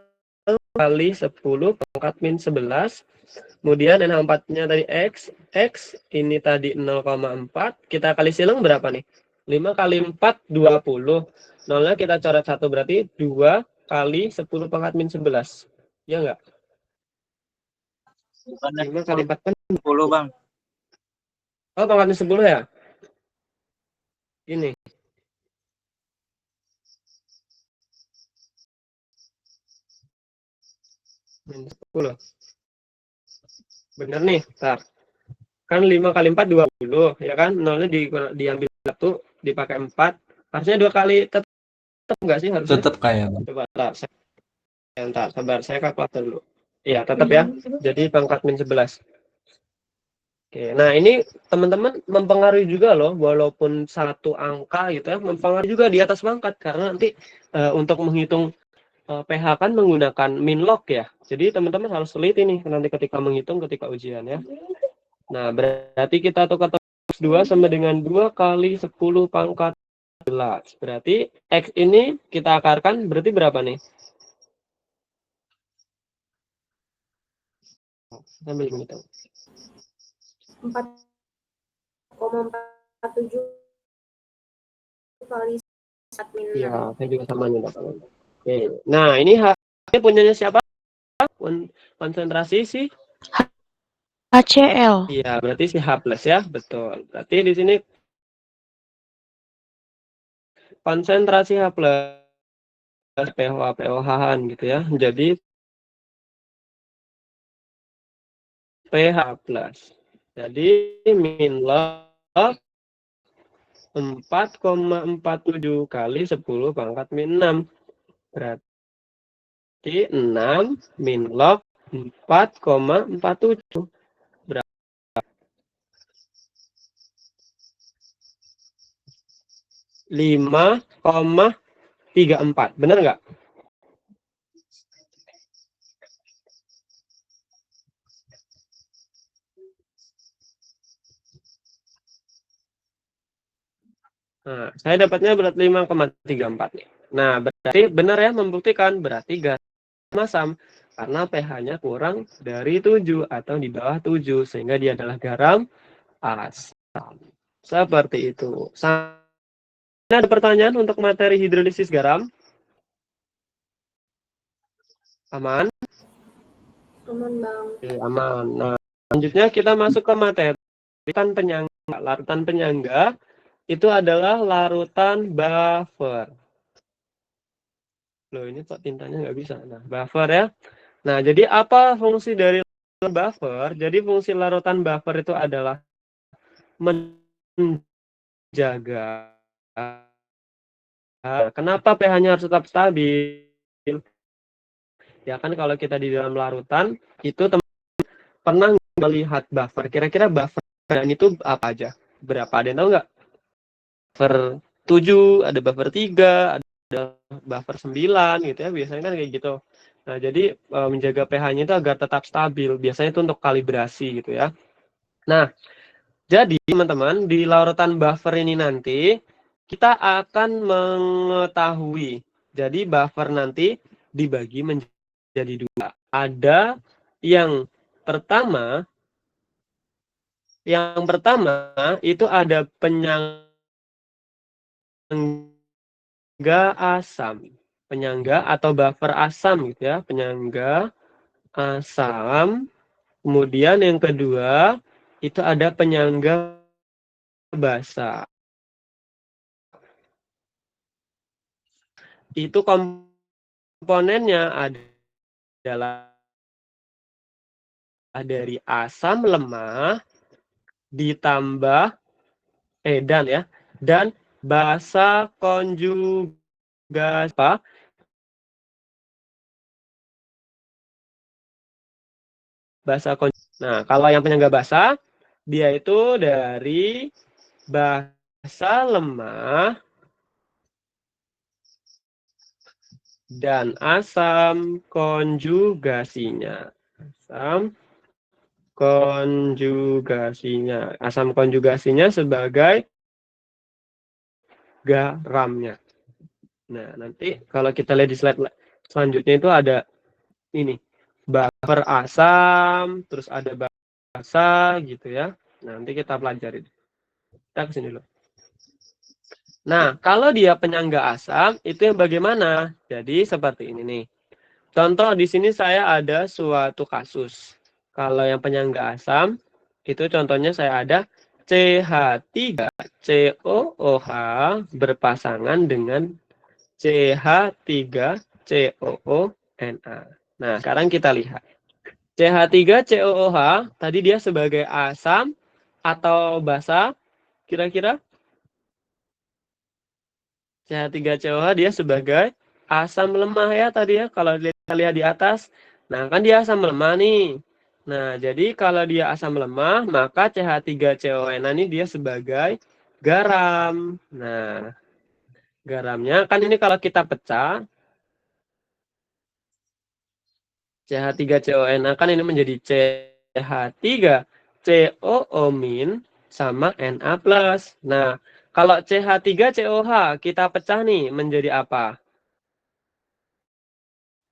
kali 10 pangkat min 11. Kemudian NH4-nya tadi X. X ini tadi 0,4. Kita kali silang berapa nih? 5 kali 4, 20. Nolnya kita coret 1, berarti 2 kali 10 pangkat min 11. Ya enggak? Bukannya 5 kali 4 kan 10, Bang. oh, pangkat min 10 ya? Ini. Min 10. Bener nih, tar. Kan 5 kali 4, 20. Ya kan? Nolnya diambil 1, dipakai 4. Harusnya 2 kali tetap enggak sih harusnya? Tetap kayak Bang. Coba, sabar, saya kalkulator dulu. Iya, tetap ya. Jadi pangkat min 11. Oke, nah ini teman-teman mempengaruhi juga loh, walaupun satu angka gitu ya, mempengaruhi juga di atas pangkat. Karena nanti untuk menghitung pH kan menggunakan min log ya. Jadi teman-teman harus teliti nih nanti ketika menghitung ketika ujian ya. Nah, berarti kita tukar 2 sama dengan 2 kali 10 pangkat 11. Berarti X ini kita akarkan berarti berapa nih? Sambil menghitung. 4,47 kali 1 min 6. Iya, saya juga sama nih Bapak. Oke. Nah, ini punyanya siapa? Konsentrasi sih? HCl. Iya, berarti si H plus ya, betul. Berarti di sini konsentrasi H plus pH-an gitu ya. Jadi pH plus. Jadi min log 4,47 kali 10 pangkat min 6. Berarti 6 min log 4,47. 5,34. Benar nggak? Nah, saya dapatnya berat 5,34 nih. Nah, berarti benar ya, membuktikan berarti gas masam karena pH-nya kurang dari 7 atau di bawah 7 sehingga dia adalah garam asam. Seperti itu. Ada pertanyaan untuk materi hidrolisis garam? Aman? Aman, Bang. Oke, aman. Nah, selanjutnya kita masuk ke materi larutan penyangga. Larutan penyangga itu adalah larutan buffer. Loh, ini kok tintanya nggak bisa. Nah, buffer ya. Nah, jadi apa fungsi dari buffer? Jadi fungsi larutan buffer itu adalah menjaga. Kenapa pH-nya harus tetap stabil? Ya kan kalau kita di dalam larutan itu pernah melihat buffer. Kira-kira buffer itu apa aja? Berapa? Ada yang tahu nggak? Buffer 7, ada buffer 3, ada buffer 9 gitu ya. Biasanya kan kayak gitu. Nah, jadi menjaga pH-nya itu agar tetap stabil. Biasanya itu untuk kalibrasi gitu ya. Nah, jadi teman-teman di larutan buffer ini nanti kita akan mengetahui. Jadi buffer nanti dibagi menjadi 2. Ada yang pertama itu ada penyangga asam. Penyangga atau buffer asam gitu ya, penyangga asam. Kemudian yang kedua itu ada penyangga buffer. Itu ada penyangga basa. Itu komponennya adalah dari asam lemah ditambah dan basa konjugasi apa? Nah, kalau yang penyangga basa dia itu dari basa lemah dan asam konjugasinya. Asam konjugasinya sebagai garamnya. Nah, nanti kalau kita lihat di slide selanjutnya itu ada ini buffer asam, terus ada basa gitu ya. Nanti kita pelajari. Kita kesini dulu. Nah, kalau dia penyangga asam, itu yang bagaimana? Jadi seperti ini nih. Contoh di sini saya ada suatu kasus. Kalau yang penyangga asam, itu contohnya saya ada CH3COOH berpasangan dengan CH3COONA. Nah, sekarang kita lihat. CH3COOH tadi dia sebagai asam atau basa, kira-kira? CH3COOH dia sebagai asam lemah ya tadi ya, kalau kita lihat di atas. Nah, kan dia asam lemah nih. Nah, jadi kalau dia asam lemah, maka CH3CONA ini dia sebagai garam. Nah, garamnya kan ini kalau kita pecah, CH3CONA kan ini menjadi CH3COO- sama Na+. Nah, kalau CH3COH kita pecah nih menjadi apa?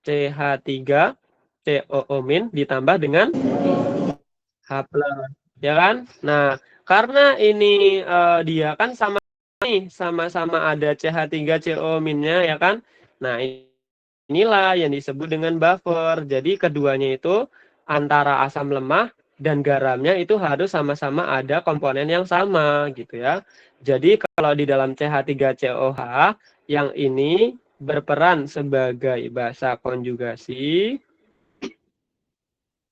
CH3COO- ditambah dengan H+, ya kan? Nah, karena ini dia kan sama-sama ada CH3COO-nya ya kan? Nah, inilah yang disebut dengan buffer. Jadi keduanya itu antara asam lemah dan garamnya itu harus sama-sama ada komponen yang sama gitu ya. Jadi kalau di dalam CH3COH yang ini berperan sebagai basa konjugasi.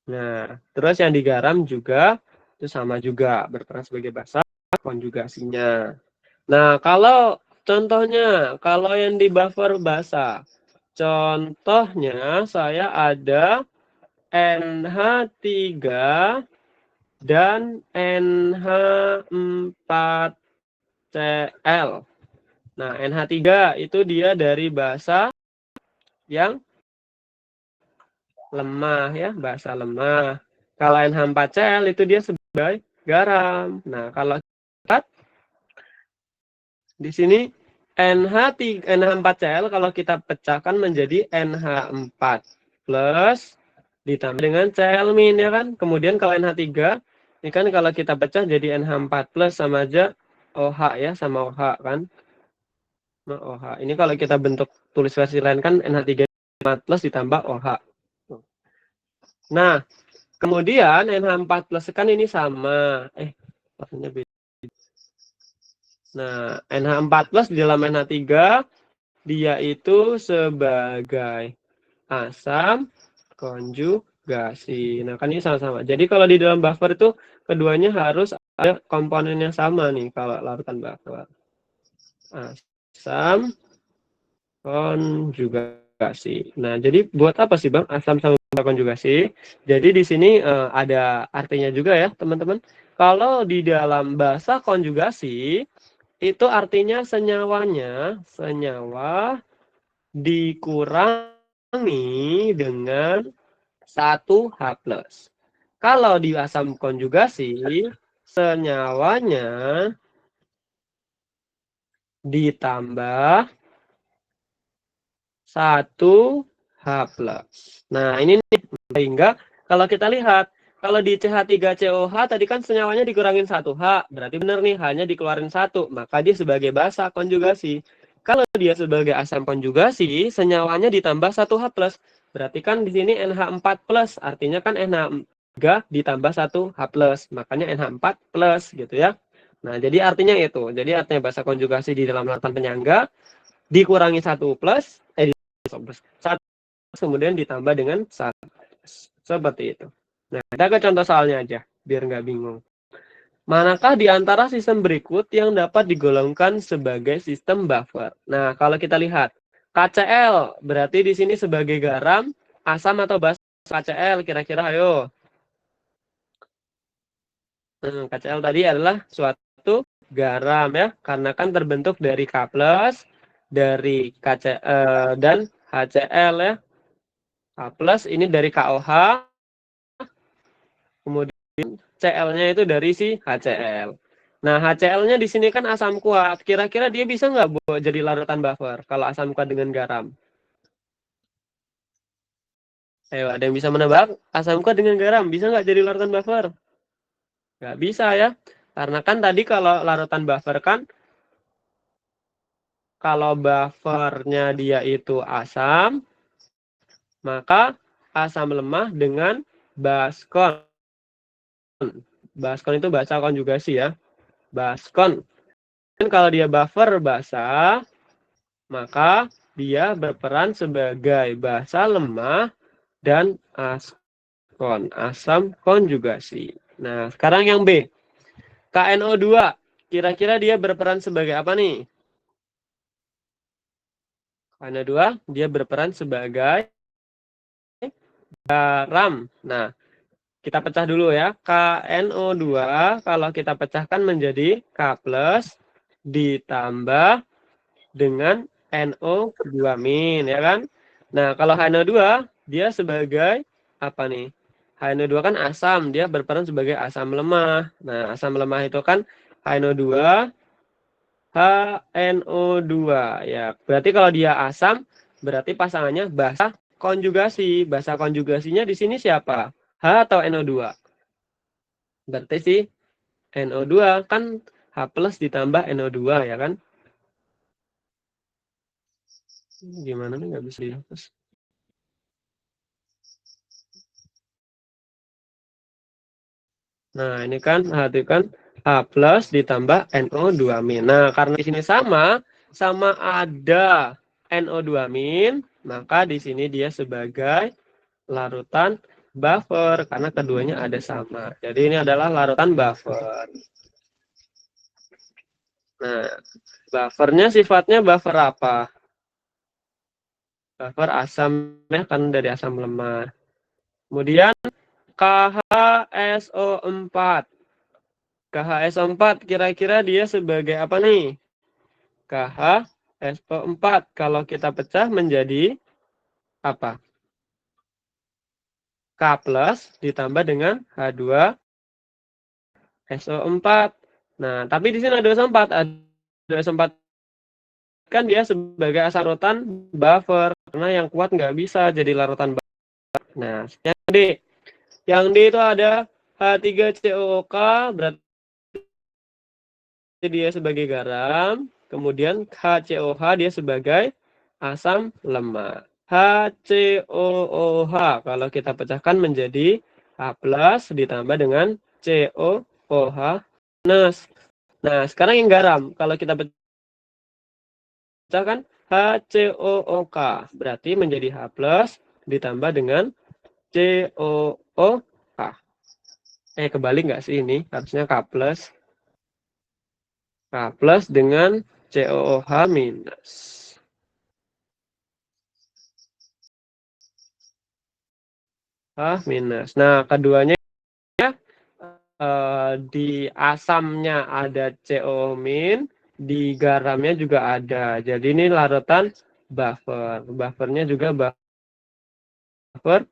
Nah, terus yang di garam juga itu sama juga berperan sebagai basa konjugasinya. Nah, kalau contohnya, kalau yang di buffer basa, contohnya saya ada NH3 dan NH4Cl. Nah, NH3 itu dia dari basa yang lemah ya, basa lemah. Kalau NH4Cl itu dia sebagai garam. Nah, kalau kita di sini NH4Cl kalau kita pecahkan menjadi NH4 plus ditambah dengan Cl- ya kan. Kemudian kalau NH3 ini kan kalau kita pecah jadi NH4 plus sama aja OH ya, sama OH kan. Nah, OH. Ini kalau kita bentuk tulis versi lain kan NH3 plus ditambah OH. Nah, kemudian NH4 plus kan ini sama. Maksudnya beda. Nah, NH4 plus di dalam NH3 dia itu sebagai asam konjugasi. Nah, kan ini sama-sama. Jadi kalau di dalam buffer itu keduanya harus ada komponen yang sama nih kalau larutan buffer. Asam konjugasi. Nah, jadi buat apa sih Bang asam sama konjugasi? Jadi di sini ada artinya juga ya, teman-teman. Kalau di dalam bahasa konjugasi itu artinya senyawa dikurangi dengan 1H+. Kalau di asam konjugasi senyawanya ditambah 1H+. Nah, ini nih, sehingga kalau kita lihat, kalau di CH3COH tadi kan senyawanya dikurangin 1H, berarti benar nih, hanya dikeluarin 1, maka dia sebagai basa konjugasi. Kalau dia sebagai asam konjugasi, senyawanya ditambah 1H+, berarti kan di sini NH4+, artinya kan NH3 ditambah 1H+, makanya NH4+, gitu ya. Nah, jadi artinya itu. Jadi artinya bahasa konjugasi di dalam larutan penyangga dikurangi 1 plus satu kemudian ditambah dengan 1 seperti itu. Nah, kita ke contoh soalnya aja biar nggak bingung. Manakah di antara sistem berikut yang dapat digolongkan sebagai sistem buffer? Nah, kalau kita lihat KCl berarti di sini sebagai garam, asam atau basa. KCl kira-kira ayo. KCl tadi adalah suatu garam ya, karena kan terbentuk dari K+, dari dan HCl ya. K+ ini dari KOH, kemudian Cl-nya itu dari si HCl. Nah, HCl-nya di sini kan asam kuat. Kira-kira dia bisa nggak buat jadi larutan buffer kalau asam kuat dengan garam? Ayo, ada yang bisa menebak? Asam kuat dengan garam bisa nggak jadi larutan buffer? Nggak bisa ya. Karena kan tadi kalau larutan buffer kan, kalau buffernya dia itu asam, maka asam lemah dengan baskon. Baskon itu bahasa konjugasi ya. Baskon. Dan kalau dia buffer basa, maka dia berperan sebagai basa lemah dan askon, asam konjugasi. Nah, sekarang yang B. KNO2. Kira-kira dia berperan sebagai apa nih? KNO2, dia berperan sebagai garam. Nah, kita pecah dulu ya. KNO2 kalau kita pecahkan menjadi K+ ditambah dengan NO2- ya kan? Nah, kalau HNO2 dia sebagai apa nih? HNO2 kan asam, dia berperan sebagai asam lemah. Nah, asam lemah itu kan HNO2 HNO2 ya. Berarti kalau dia asam berarti pasangannya basa konjugasi. Basa konjugasinya di sini siapa? H atau NO2? Berarti sih NO2 kan H+ ditambah NO2 ya kan? Gimana nih nggak bisa dihapus? Nah, ini kan perhatikan H+ ditambah NO2-. Nah, karena di sini sama ada NO2-, maka di sini dia sebagai larutan buffer karena keduanya ada sama. Jadi ini adalah larutan buffer. Nah, buffernya sifatnya buffer apa? Buffer asam ya kan dari asam lemah. Kemudian KHSO4. KHSO4 kira-kira dia sebagai apa nih? KHSO4 kalau kita pecah menjadi apa? K+ ditambah dengan H2SO4. Nah, tapi di sini ada SO4. Ada SO4 kan dia sebagai asam larutan buffer karena yang kuat nggak bisa jadi larutan buffer. Nah, yang D. Yang D itu ada H3COOK berarti dia sebagai garam, kemudian HCOH dia sebagai asam lemah. HCOOH kalau kita pecahkan menjadi H+ ditambah dengan COOH-. Nah, sekarang yang garam kalau kita pecahkan HCOOK berarti menjadi H+ ditambah dengan COOH. Kebalik nggak sih ini? Harusnya K+. K+ dengan COOH-. H-. Nah, keduanya di asamnya ada CO-, di garamnya juga ada. Jadi ini larutan buffer. Buffernya juga buffer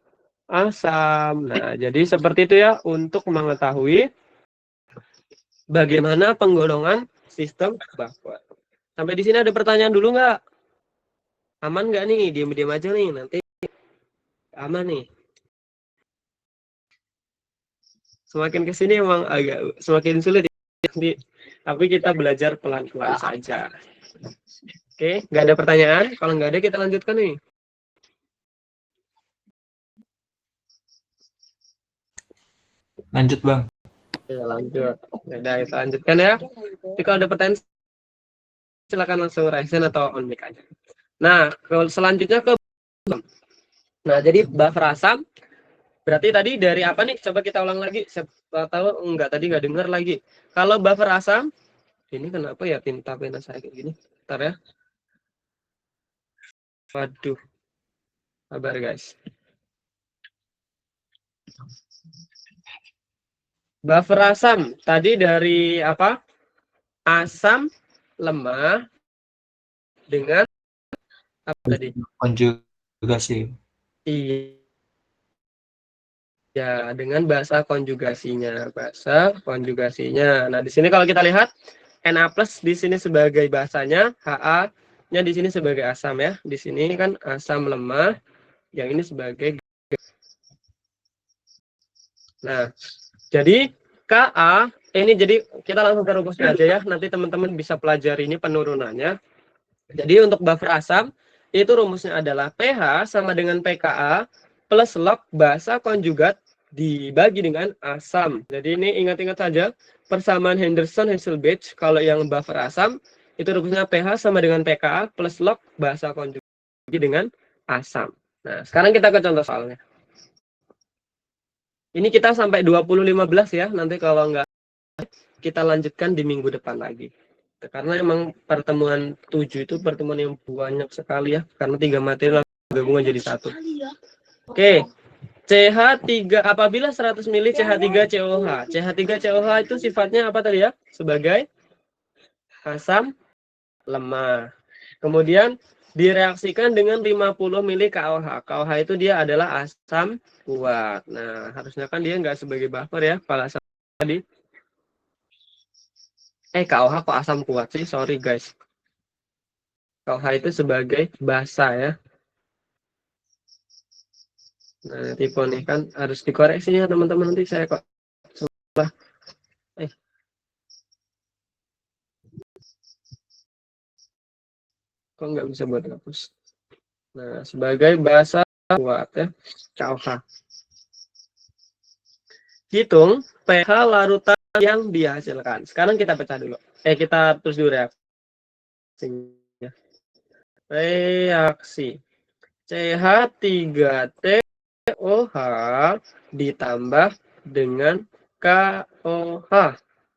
asam. Nah, jadi seperti itu ya untuk mengetahui bagaimana penggolongan sistem buffer. Sampai di sini ada pertanyaan dulu nggak? Aman nggak nih? Diam-diam aja nih, nanti aman nih. Semakin kesini emang agak semakin sulit ya, tapi kita belajar pelan-pelan saja. Oke, nggak ada pertanyaan? Kalau nggak ada kita lanjutkan nih. Lanjut, Bang. Ya, lanjut. Udah, kita lanjutkan ya. Jadi kalau ada pertanyaan silakan langsung raise hand atau on mic aja. Nah, selanjutnya ke nah, jadi buffer asam berarti tadi dari apa nih? Coba kita ulang lagi. Siapa tahu enggak tadi nggak dengar lagi. Kalau buffer asam ini kenapa ya tinta pena saya kayak gini? Bentar ya. Waduh. Sabar guys. Buffer asam tadi dari apa? Asam lemah dengan apa tadi? Konjugasi. Iya. Ya, dengan bahasa konjugasinya. Bahasa konjugasinya. Nah, di sini kalau kita lihat Na+ di sini sebagai bahasanya, Ha-nya di sini sebagai asam ya. Di sini kan asam lemah, yang ini sebagai. Nah, jadi Ka ini jadi kita langsung ke rumusnya aja ya. Nanti teman-teman bisa pelajari ini penurunannya. Jadi untuk buffer asam itu rumusnya adalah pH sama dengan pKa plus log basa konjugat dibagi dengan asam. Jadi ini ingat-ingat saja persamaan Henderson-Hasselbalch kalau yang buffer asam itu rumusnya pH sama dengan pKa plus log basa konjugat dibagi dengan asam. Nah, sekarang kita ke contoh soalnya. Ini kita sampai 2015 ya. Nanti kalau enggak kita lanjutkan di minggu depan lagi. Karena emang pertemuan 7 itu pertemuan yang banyak sekali ya. Karena 3 materi gabungan jadi satu. Oke. CH3 apabila 100 ml CH3COH. CH3COH itu sifatnya apa tadi ya? Sebagai asam lemah. Kemudian direaksikan dengan 50 ml KOH. KOH itu dia adalah asam kuat. Nah, harusnya kan dia nggak sebagai buffer ya. Kalau asam tadi. KOH kok asam kuat sih? Sorry guys. KOH itu sebagai basa ya. Nah, tipe nih kan harus dikoreksi ya teman-teman, nanti saya kok salah. Kok nggak bisa buat hapus. Nah, sebagai basa kuat ya, KOH. Hitung pH larutan yang dihasilkan. Sekarang kita pecah dulu. Kita tulis dulu reaksinya. Reaksi CH3COH ditambah dengan KOH.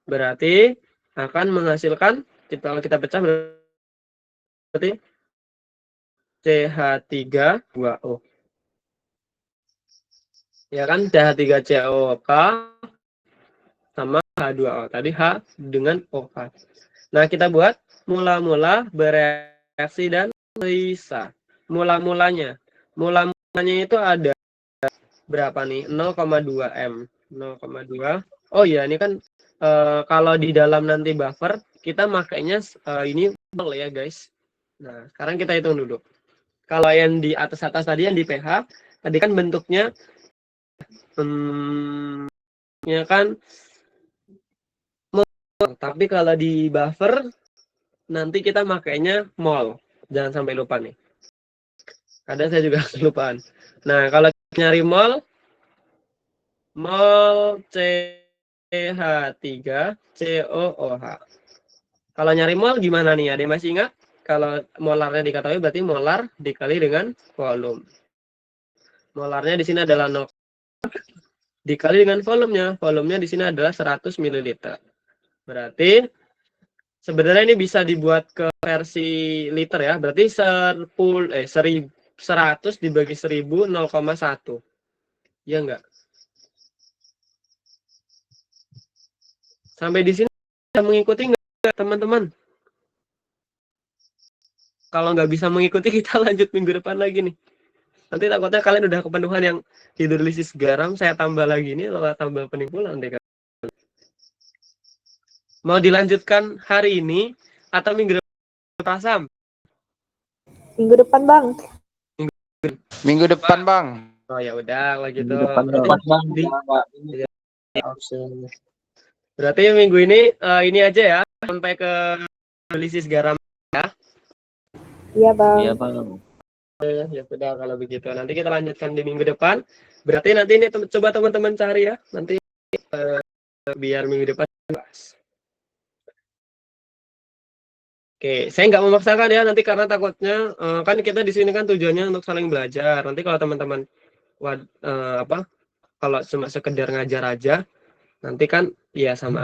Berarti akan menghasilkan, kalau kita pecah berarti CH3 2O. Ya kan, CH3COK sama H2O. Tadi H dengan OH. Nah, kita buat mula-mula bereaksi dan sisa. Mula-mulanya itu ada berapa nih? 0,2 M. 0,2. Oh ya, ini kan kalau di dalam nanti buffer kita makainya ini mol ya guys. Nah, sekarang kita hitung dulu. Kalau yang di atas-atas tadi yang di pH, tadi kan bentuknya ya kan mol. Tapi kalau di buffer nanti kita makainya mol. Jangan sampai lupa nih. Kadang saya juga kelupaan. Nah, kalau nyari mol CH3COOH. Kalau nyari mol gimana nih? Ada yang masih ingat? Kalau molarnya diketahui berarti molar dikali dengan volume. Molarnya di sini adalah 0 dikali dengan volumenya. Volumenya di sini adalah 100 ml. Berarti sebenarnya ini bisa dibuat ke versi liter ya. Berarti 100 dibagi 1000 0,1. Ya enggak? Sampai di sini bisa mengikuti enggak teman-teman? Kalau nggak bisa mengikuti kita lanjut minggu depan lagi nih. Nanti takutnya kalian udah kepenuhan yang hidrolisis garam, saya tambah lagi ini, kalau tambah penimbunan deh. Mau dilanjutkan hari ini atau minggu depan asam? Minggu depan, Bang. Minggu depan, Bang. Oh ya udah kalau gitu. Berarti minggu ini aja ya sampai ke hidrolisis garam ya. Iya, Bang. Iya, Bang. Ya sudah kalau begitu. Nanti kita lanjutkan di minggu depan. Berarti nanti ini coba teman-teman cari ya. Nanti biar minggu depan bahas. Oke, saya nggak memaksakan ya nanti karena takutnya kan kita di sini kan tujuannya untuk saling belajar. Nanti kalau teman-teman apa kalau cuma sekedar ngajar aja nanti kan ya sama